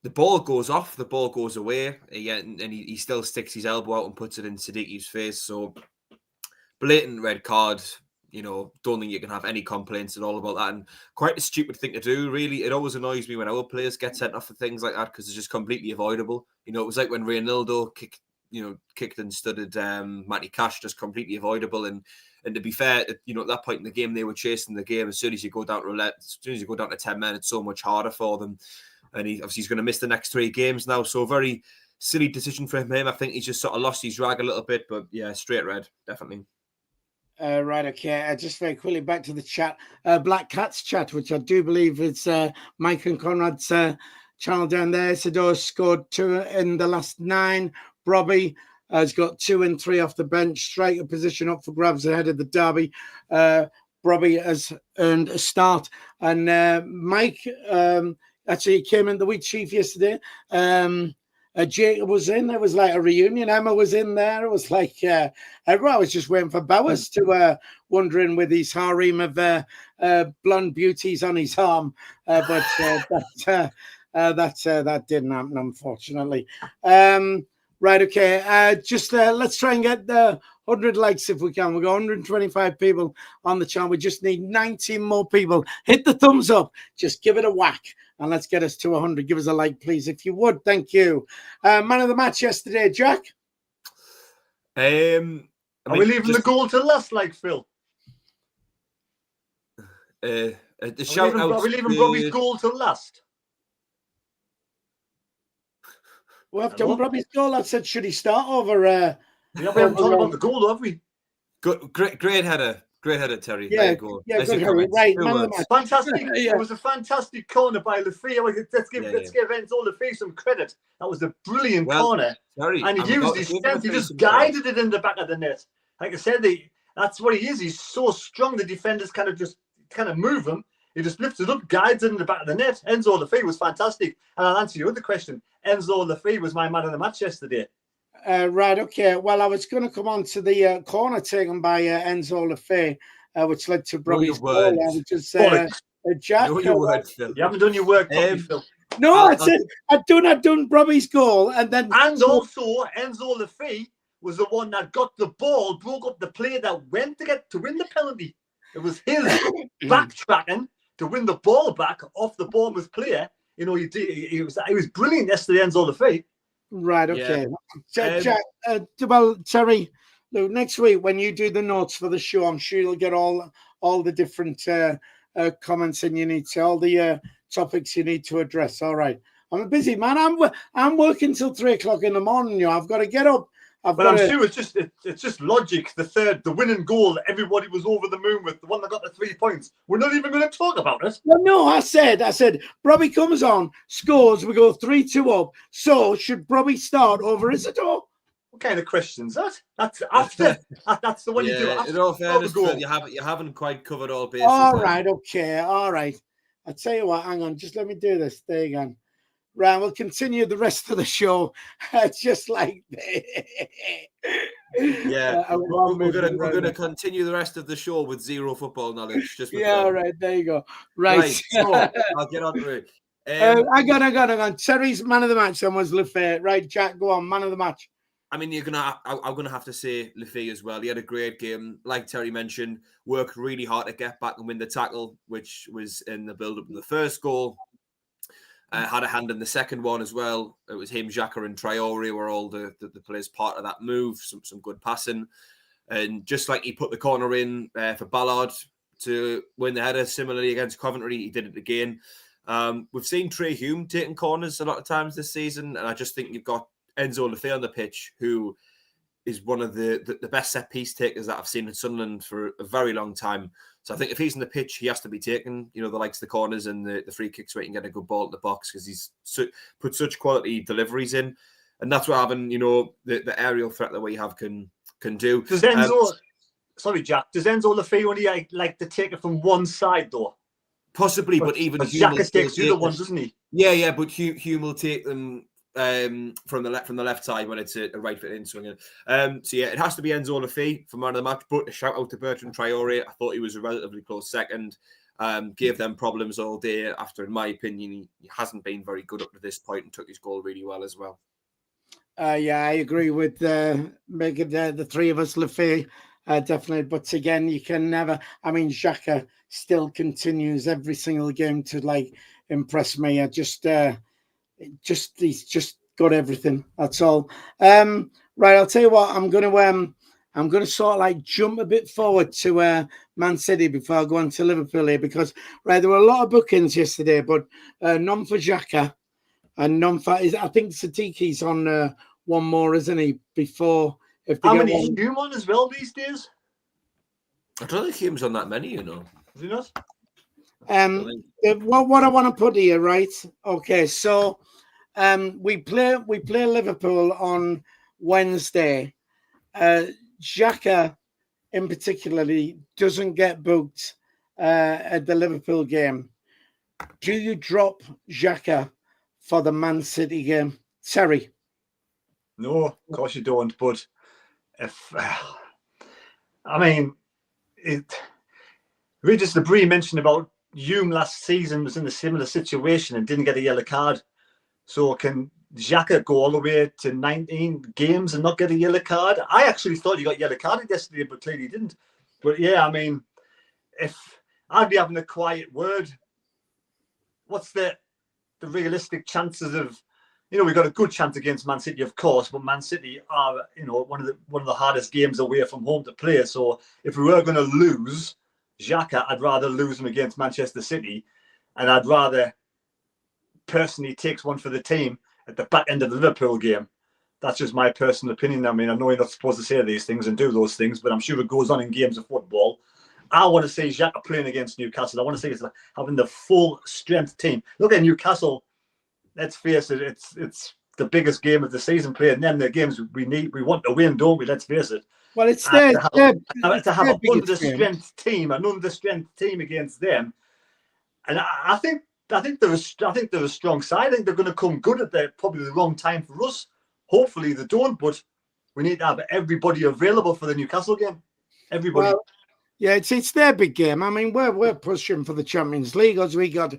the ball goes off, the ball goes away, and he still sticks his elbow out and puts it in Sadiqi's face. So blatant red card. Don't think you can have any complaints at all about that. And quite a stupid thing to do, really. It always annoys me when our players get sent off for things like that because it's just completely avoidable. It was like when Reynaldo kicked and studded Matty Cash, just completely avoidable. And to be fair, at that point in the game, they were chasing the game. As soon as you go down to 10 men, it's so much harder for them. And he's going to miss the next 3 games now. So a very silly decision for him. I think he's just sort of lost his rag a little bit. But yeah, straight red, definitely. Right, okay. Just very quickly back to the chat. Black Cats chat, which I do believe is Mike and Conrad's channel down there. Sador scored 2 in the last 9. Robbie has got 2 and 3 off the bench. Striker position up for grabs ahead of the derby. Robbie has earned a start. And Mike actually came in the week chief yesterday. Jacob was in. It was like a reunion. Emma was in there. It was like everyone was just waiting for Bowers to wandering with his harem of blonde beauties on his arm. But that didn't happen, unfortunately. Right, okay. Just let's try and get the 100 likes if we can. We've got 125 people on the channel. We just need 19 more people. Hit the thumbs up. Just give it a whack. And let's get us to 100. Give us a like, please, if you would. Thank you. Man of the match yesterday, Jack? Are we leaving the goal to last, like Phil? Are we leaving Robbie's goal to last? We have done Robbie's goal. I said, should he start over? We haven't talked about the goal, have we? Good, great header. Great header, Terry. Yeah, yeah, good Harry. Right, fantastic. Yeah. It was a fantastic corner by Lafay. Let's give Enzo Lafay some credit. That was a brilliant corner. Terry, and he used his strength. He just guided it in the back of the net. Like I said, that's what he is. He's so strong. The defenders kind of move him. He just lifts it up, guides it in the back of the net. Enzo Lafay was fantastic. And I'll answer your other question. Enzo Lafay was my man of the match yesterday. Right, okay. Well, I was going to come on to the corner taken by Enzo Lafay, which led to Robbie's goal. Jack, you haven't done your work properly, Phil. No, I said I'd done Robbie's goal, and also Enzo Lafay was the one that got the ball, broke up the play that went to win the penalty. It was his backtracking to win the ball back off the Bournemouth player. He was brilliant yesterday, Enzo Lafay. Right, okay. Yeah. Jack, well, Terry, look, next week when you do the notes for the show, I'm sure you'll get all the different comments and you need to, all the topics you need to address. All right. I'm a busy man. I'm working till 3 o'clock in the morning. I've got to get up. I'm sure it's just logic. The winning goal, everybody was over the moon with, the one that got the 3 points. We're not even going to talk about it. No, I said, Robbie comes on, scores, we go 3-2 up. So should Robbie start over Isidore? What kind of questions that? That's after. That's the one you do after. In all fairness, you haven't quite covered all bases. All right, okay, all right. I'll tell you what, hang on, just let me do this. There you go. Right, we'll continue the rest of the show just like we're gonna continue the rest of the show with zero football knowledge. All right, there you go. Right, so I'll get on to it. I got. Terry's man of the match. Someone's Lafay. Right, Jack, go on, man of the match. I mean, I'm gonna have to say Lafay as well. He had a great game, like Terry mentioned. Worked really hard to get back and win the tackle, which was in the build-up of the first goal. Had a hand in the second one as well. It was him, Xhaka and Traore were all the players part of that move. Some good passing. And just like he put the corner in for Ballard to win the header, similarly against Coventry, he did it again. We've seen Trey Hume taking corners a lot of times this season. And I just think you've got Enzo Lafay on the pitch, who is one of the best set-piece takers that I've seen in Sunderland for a very long time. So I think if he's in the pitch, he has to be taking, the likes of the corners and the free kicks where he can get a good ball in the box because he's put such quality deliveries in. And that's what having, the aerial threat that we have can do. Does Enzo, sorry, Jack, does Enzo Lafay only like to take it from one side, though? Possibly, but even Hume takes the other one, doesn't he? Yeah, but Hume will take them from the left side when it's a right foot in swinging. So yeah, it has to be Enzo Lafay for man of the match. But a shout out to Bertrand Traore. I thought he was a relatively close second. gave them problems all day after, in my opinion, he hasn't been very good up to this point and took his goal really well as well. Yeah, I agree with making the three of us, Lefay, definitely. But again, you can never. I mean, Xhaka still continues every single game to like impress me. He's just got everything. That's all. Right, I'll tell you what. I'm gonna sort of like jump a bit forward to Man City before I go on to Liverpool here, because right, there were a lot of bookings yesterday, but none for Xhaka and none for. I think Sadiqi's on one more, isn't he? Before, if they How get many one. Hume on as well these days? I don't think Hume's on that many, you know. Is he not? What I want to put here, right? Okay, so we play Liverpool on Wednesday. Xhaka in particularly doesn't get booked at the Liverpool game. Do you drop Xhaka for the Man City game, Terry? No, of course you don't. But if I mean, Regis Debris mentioned about Hume last season was in a similar situation and didn't get a yellow card. So can Xhaka go all the way to 19 games and not get a yellow card? I actually thought he got yellow carded yesterday, but clearly didn't. But yeah, I mean, if I'd be having a quiet word, what's the realistic chances of? We've got a good chance against Man City, of course, but Man City are, one of the hardest games away from home to play. So if we were going to lose Xhaka, I'd rather lose him against Manchester City, and I'd rather personally takes one for the team at the back end of the Liverpool game. That's just my personal opinion. I mean, I know you're not supposed to say these things and do those things, but I'm sure it goes on in games of football. I want to see Xhaka playing against Newcastle. I want to see us having the full strength team. Look at Newcastle. Let's face it, it's the biggest game of the season playing. Then the games we want to win, don't we? Let's face it. Well, it's to have an understrength team against them, and I think they're a strong side. I think they're going to come good at probably the wrong time for us. Hopefully they don't, but we need to have everybody available for the Newcastle game. Everybody. Well, yeah, it's their big game. I mean, we're pushing for the Champions League because we got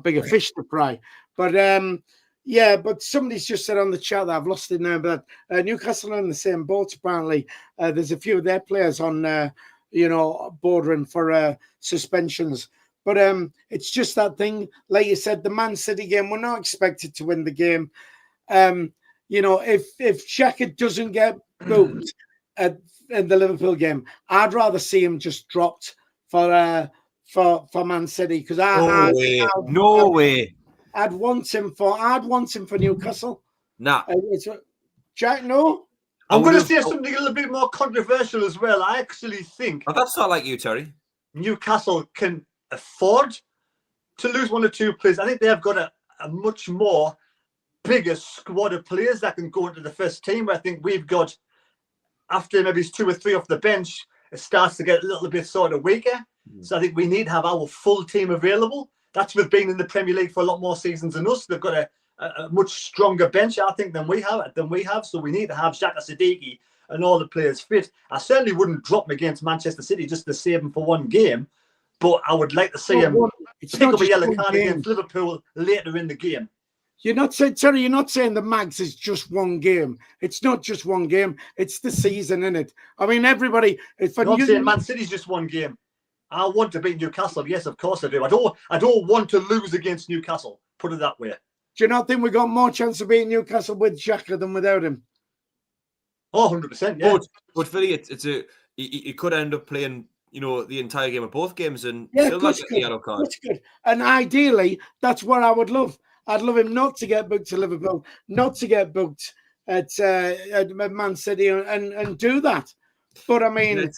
bigger fish to fry. But yeah, but somebody's just said on the chat that I've lost it now, but Newcastle are in the same boat apparently. There's a few of their players on bordering for suspensions. But it's just that thing, like you said, the Man City game, we're not expected to win the game. If Xhaka doesn't get booked at the Liverpool game, I'd rather see him just dropped for Man City, because No way. I'd want him for Newcastle. Nah. Jack, no. I'm going to say something a little bit more controversial as well. I actually think that's not like you, Terry. Newcastle can afford to lose one or two players. I think they have got a much more bigger squad of players that can go into the first team. I think we've got, after maybe 2 or 3 off the bench, it starts to get a little bit sort of weaker. So I think we need to have our full team available. That's with being in the Premier League for a lot more seasons than us. They've got a much stronger bench, I think, than we have. So we need to have Xhaka, Sadiqi and all the players fit. I certainly wouldn't drop him against Manchester City just to save him for one game, but I would like to see him pick up a yellow card against Liverpool later in the game. You're not saying, Terry, you're not saying the Mags is just one game. It's not just one game. It's the season, isn't it? I mean, everybody. I'm not saying Man City's just one game. I want to beat Newcastle. Yes, of course I do. I don't want to lose against Newcastle. Put it that way. Do you not think we got more chance of beating Newcastle with Xhaka than without him? Oh, 100%, yeah. But Philly, he could end up playing, the entire game of both games and still not get the yellow card. That's good. And ideally, that's what I would love. I'd love him not to get booked to Liverpool, not to get booked at Man City, and do that. But I mean,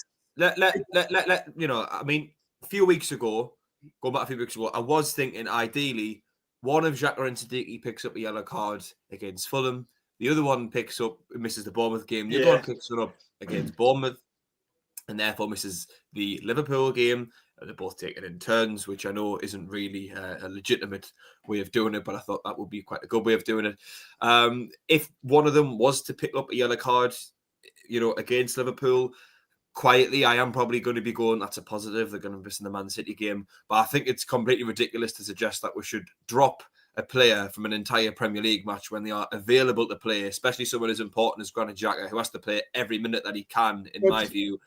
a few weeks ago, I was thinking ideally one of Xhaka and Sadiqi picks up a yellow card against Fulham. The other one misses the Bournemouth game. The other one picks one up against Bournemouth and therefore misses the Liverpool game. They're both taken in turns, which I know isn't really a legitimate way of doing it, but I thought that would be quite a good way of doing it. If one of them was to pick up a yellow card, against Liverpool, quietly, I am probably going to be going, that's a positive. They're going to miss in the Man City game. But I think it's completely ridiculous to suggest that we should drop a player from an entire Premier League match when they are available to play, especially someone as important as Granit Xhaka, who has to play every minute that he can, in my view,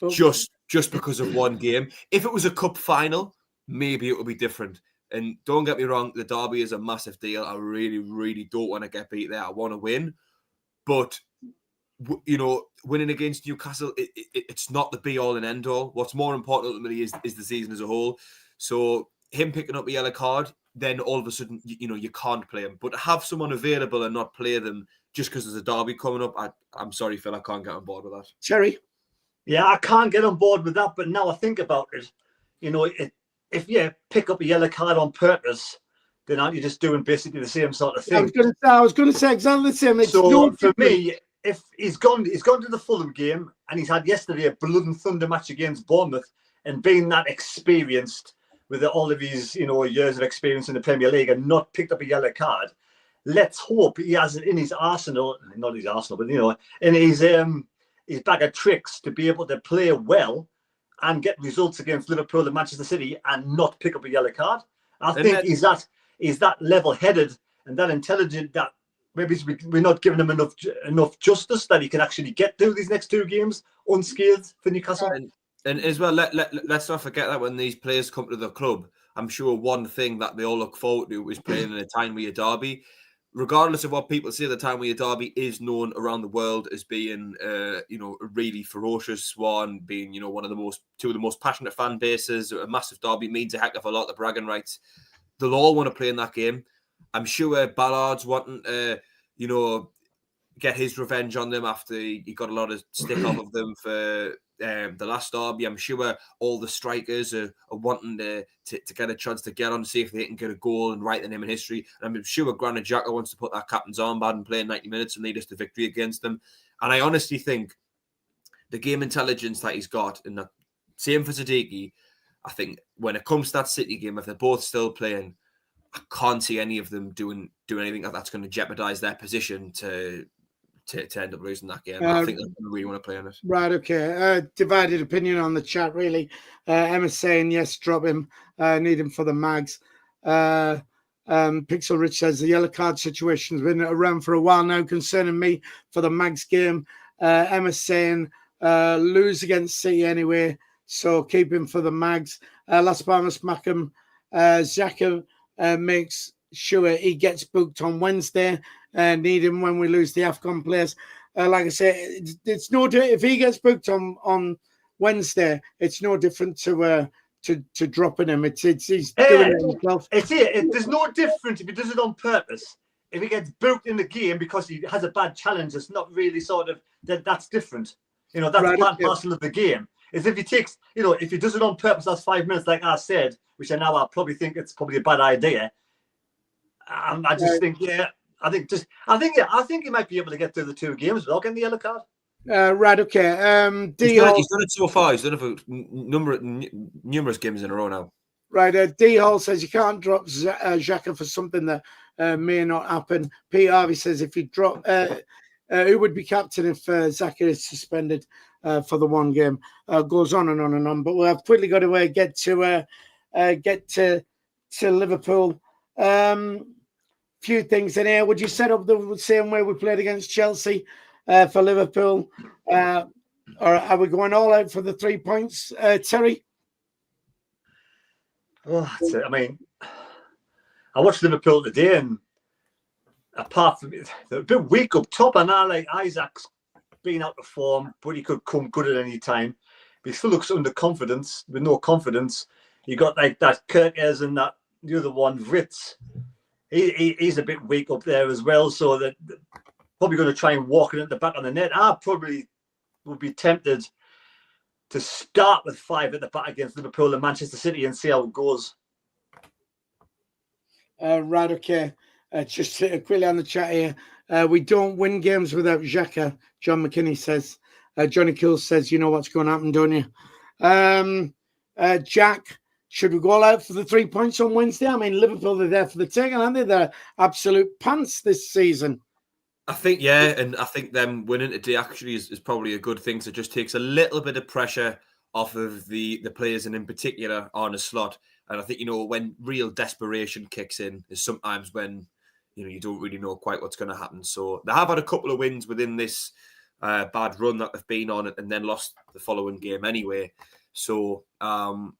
just because of one game. If it was a cup final, maybe it would be different. And don't get me wrong, the derby is a massive deal. I really, really don't want to get beat there. I want to win. But, you know, winning against Newcastle, it's not the be-all and end-all. What's more important ultimately is the season as a whole. So him picking up a yellow card, then all of a sudden, you know, you can't play him. But to have someone available and not play them just because there's a derby coming up, I'm sorry, Phil, I can't get on board with that. Cherry? Yeah, I can't get on board with that. But now I think about it, you know, if you pick up a yellow card on purpose, then aren't you just doing basically the same sort of thing? I was going to say exactly the same. So for me, if he's gone to the Fulham game and he's had yesterday a blood and thunder match against Bournemouth, and being that experienced with all of his, you know, years of experience in the Premier League and not picked up a yellow card, let's hope he has it in his arsenal, not his arsenal, but, you know, in his bag of tricks to be able to play well and get results against Liverpool and Manchester City and not pick up a yellow card. I think he's that level-headed and that intelligent that maybe we're not giving him enough justice that he can actually get through these next two games unscathed for Newcastle. And as well, let's not forget that when these players come to the club, I'm sure one thing that they all look forward to is playing in a Tyne-Wear derby. Regardless of what people say, the Tyne-Wear derby is known around the world as being, you know, a really ferocious one, being, you know, two of the most passionate fan bases. A massive derby means a heck of a lot of bragging rights. They'll all want to play in that game. I'm sure Ballard's wanting to, you know, get his revenge on them after he got a lot of stick off of them for the last derby. I'm sure all the strikers are wanting to get a chance to get on, see if they can get a goal and write their name in history. And I'm sure Granit Xhaka wants to put that captain's armband and play 90 minutes and lead us to victory against them. And I honestly think the game intelligence that he's got, and that same for Siddiqui, I think when it comes to that City game, if they're both still playing, I can't see any of them doing anything that's going to jeopardise their position to end up losing that game. I think they really want to play on it. Right, okay. Divided opinion on the chat, really. Emma's saying, yes, drop him. Need him for the Mags. Pixel Rich says, the yellow card situation's been around for a while now, concerning me for the Mags game. Emma's saying, lose against City anyway, so keep him for the Mags. Las Palmas Mackham, Xhaka makes sure he gets booked on Wednesday. Need him when we lose the AFCON players. Like I say, it's no if he gets booked on Wednesday, it's no different to dropping him. He's doing it himself. There's no difference if he does it on purpose. If he gets booked in the game because he has a bad challenge, it's not really sort of that's different. You know, that's part and parcel of the game. Is if he takes, you know, if he does it on purpose, that's 5 minutes, like I said, which I probably think it's probably a bad idea. I just think, I think he might be able to get through the two games without getting the yellow card. Right, okay. He's done it so far. He's done it for numerous games in a row now. Right, D Hall says you can't drop Xhaka for something that may not happen. Pete Harvey says if you drop, who would be captain if Xhaka is suspended for the one game? Goes on and on and on. But we've quickly got to get to Liverpool. Few things in here. Would you set up the same way we played against Chelsea for Liverpool? Or are we going all out for the 3 points, Terry? Oh, that's it. I mean, I watched Liverpool today, and apart from it, they're a bit weak up top. And I like Isaac's been out of form, but he could come good at any time. But he still looks with no confidence. You got like that Kirkers and that the other one, Ritz. He's a bit weak up there as well, so that probably going to try and walk it at the back of the net. I probably would be tempted to start with 5 at the back against Liverpool and Manchester City and see how it goes. Right, okay. Just quickly on the chat here. We don't win games without Xhaka, John McKinney says. Johnny Kills says, you know what's going to happen, don't you? Jack, should we go all out for the 3 points on Wednesday? I mean, Liverpool are there for the taking, aren't they? They're absolute pants this season. I think, yeah, and I think them winning today actually is probably a good thing. So it just takes a little bit of pressure off of the players, and in particular Arne Slot. And I think, when real desperation kicks in is sometimes when, you don't really know quite what's going to happen. So they have had a couple of wins within this bad run that they've been on, and then lost the following game anyway. So, I'm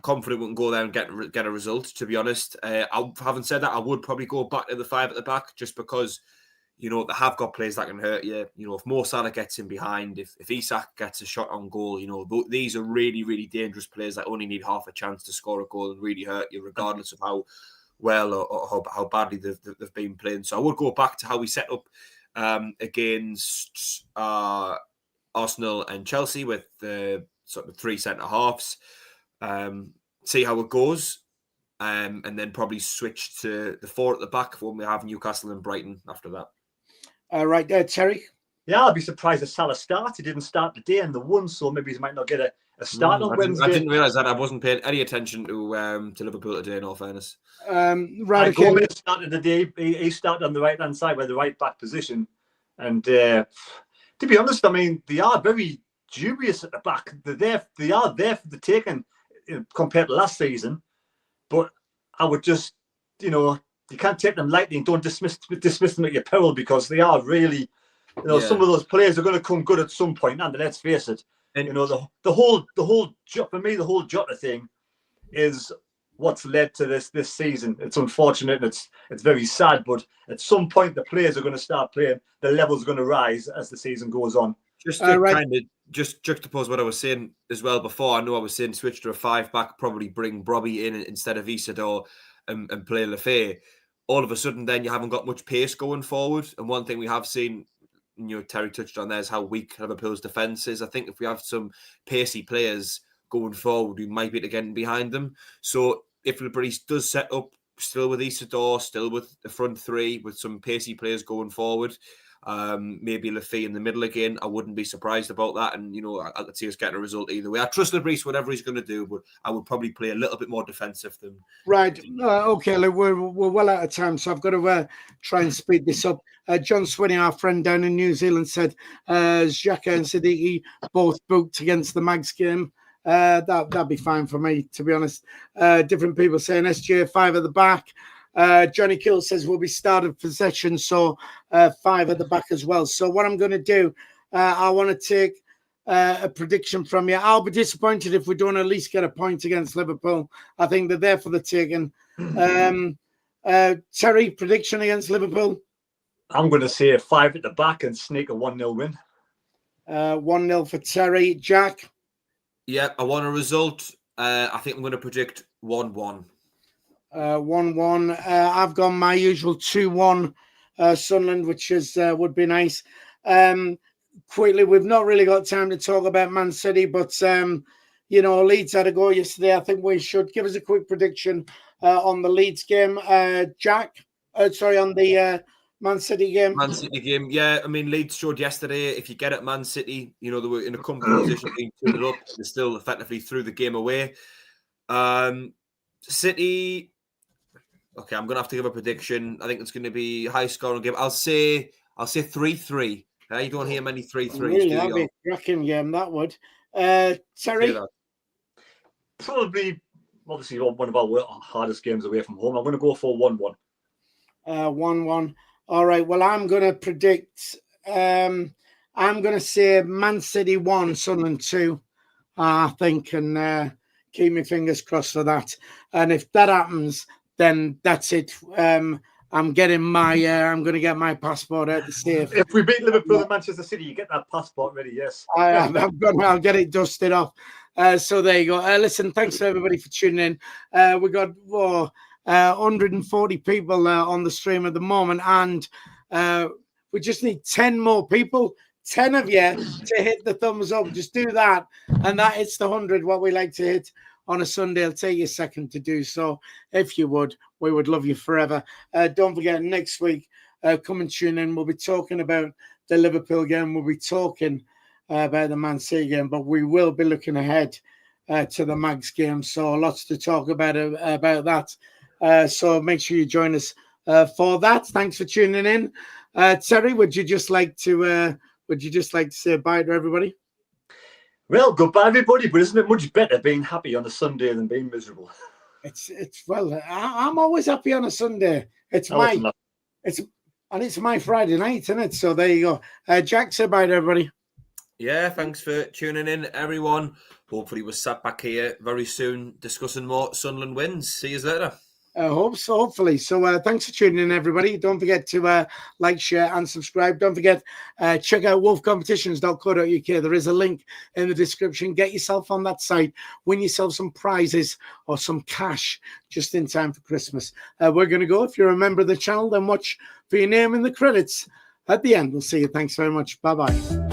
confident we can go there and get a result, to be honest. Having said that, I would probably go back to the 5 at the back, just because, they have got players that can hurt you. If Mo Salah gets in behind, if Isak gets a shot on goal, these are really, really dangerous players that only need half a chance to score a goal and really hurt you, regardless of how well or how badly they've been playing. So I would go back to how we set up against Arsenal and Chelsea with the sort of 3 centre halves. See how it goes, and then probably switch to the 4 at the back when we have Newcastle and Brighton after that. Right there, Terry. Yeah, I'd be surprised if Salah started. He didn't start today and the one, so maybe he might not get a start on Wednesday. I didn't realise that. I wasn't paying any attention to Liverpool today, in all fairness. Right, Gomez started today. He started on the right-hand side with the right-back position. And to be honest, I mean, they are very dubious at the back. They are there for the taking compared to last season. But I would just, you can't take them lightly and don't dismiss them at your peril, because they are really, some of those players are going to come good at some point. And let's face it, and, the whole for me, the whole Jota thing is what's led to this season. It's unfortunate and it's very sad, but at some point the players are going to start playing. The level's going to rise as the season goes on. Just to kind of just juxtapose what I was saying as well before, I know I was saying switch to a 5-back, probably bring Robbie in instead of Isidore and play Lefay. All of a sudden, then you haven't got much pace going forward. And one thing we have seen, Terry touched on there, is how weak Liverpool's defence is. I think if we have some pacey players going forward, we might be able to get behind them. So if Liverpool does set up still with Isidore, still with the front 3, with some pacey players going forward, maybe Lefay in the middle again, I wouldn't be surprised about that. And, I could see us getting a result either way. I trust Liverpool, whatever he's going to do, but I would probably play a little bit more defensive than... Right. Okay, look, we're well out of time, so I've got to try and speed this up. John Swinney, our friend down in New Zealand, said Xhaka and Siddiqui both booked against the Mags game. That'd be fine for me, to be honest. Different people saying SJ 5 at the back. Johnny Kill says we'll be started possession, so 5 at the back as well. So what I'm going to do, I want to take a prediction from you. I'll be disappointed if we don't at least get a point against Liverpool. I think they're there for the taking. Terry, prediction against Liverpool? I'm going to say 5 at the back and sneak a 1-0 win. 1-0 for Terry. Jack? Yeah, I want a result. I think I'm going to predict 1-1. 1-1. I've gone my usual 2-1 Sunderland, which would be nice. Quickly, we've not really got time to talk about Man City, but Leeds had a go yesterday. I think we should give us a quick prediction on the Leeds game. Jack, on the Man City game. Man City game, yeah. I mean, Leeds showed yesterday, if you get at Man City, they were in a comfortable position being 2-0 up. They're still effectively threw the game away. City... Okay, I'm going to have to give a prediction. I think it's going to be high scoring game. I'll say 3-3. You don't hear many 3-3s. Really, that'd be a cracking game, that would. Terry? Probably, obviously, one of our hardest games away from home. I'm going to go for 1-1. 1-1. All right, well, I'm going to predict... I'm going to say Man City 1, Sunderland 2, I think, and keep my fingers crossed for that. And if that happens... then that's it. I'm going to get my passport out the safe. If we beat Liverpool and Manchester City, you get that passport ready, yes. I'll get it dusted off. So there you go. Listen, thanks to everybody for tuning in. We got 140 people on the stream at the moment, and we just need 10 more people. 10 of you to hit the thumbs up. Just do that, and that hits the 100, what we like to hit on a Sunday. It'll take you a second to do so. If you would, we would love you forever. Don't forget, next week, come and tune in. We'll be talking about the Liverpool game. We'll be talking about the Man City game, but we will be looking ahead to the Mags game. So lots to talk about that. So make sure you join us for that. Thanks for tuning in. Terry, would you just like to say bye to everybody? Well, goodbye, everybody. But isn't it much better being happy on a Sunday than being miserable? It's well, I'm always happy on a Sunday. It's my Friday night, isn't it? So there you go. Jack, say bye to everybody. Yeah, thanks for tuning in, everyone. Hopefully we're sat back here very soon discussing more Sunderland wins. See you later. Hopefully. So thanks for tuning in, everybody. Don't forget to like, share, and subscribe. Don't forget, check out wolfcompetitions.co.uk. There is a link in the description. Get yourself on that site. Win yourself some prizes or some cash just in time for Christmas. We're going to go. If you're a member of the channel, then watch for your name in the credits at the end. We'll see you. Thanks very much. Bye-bye.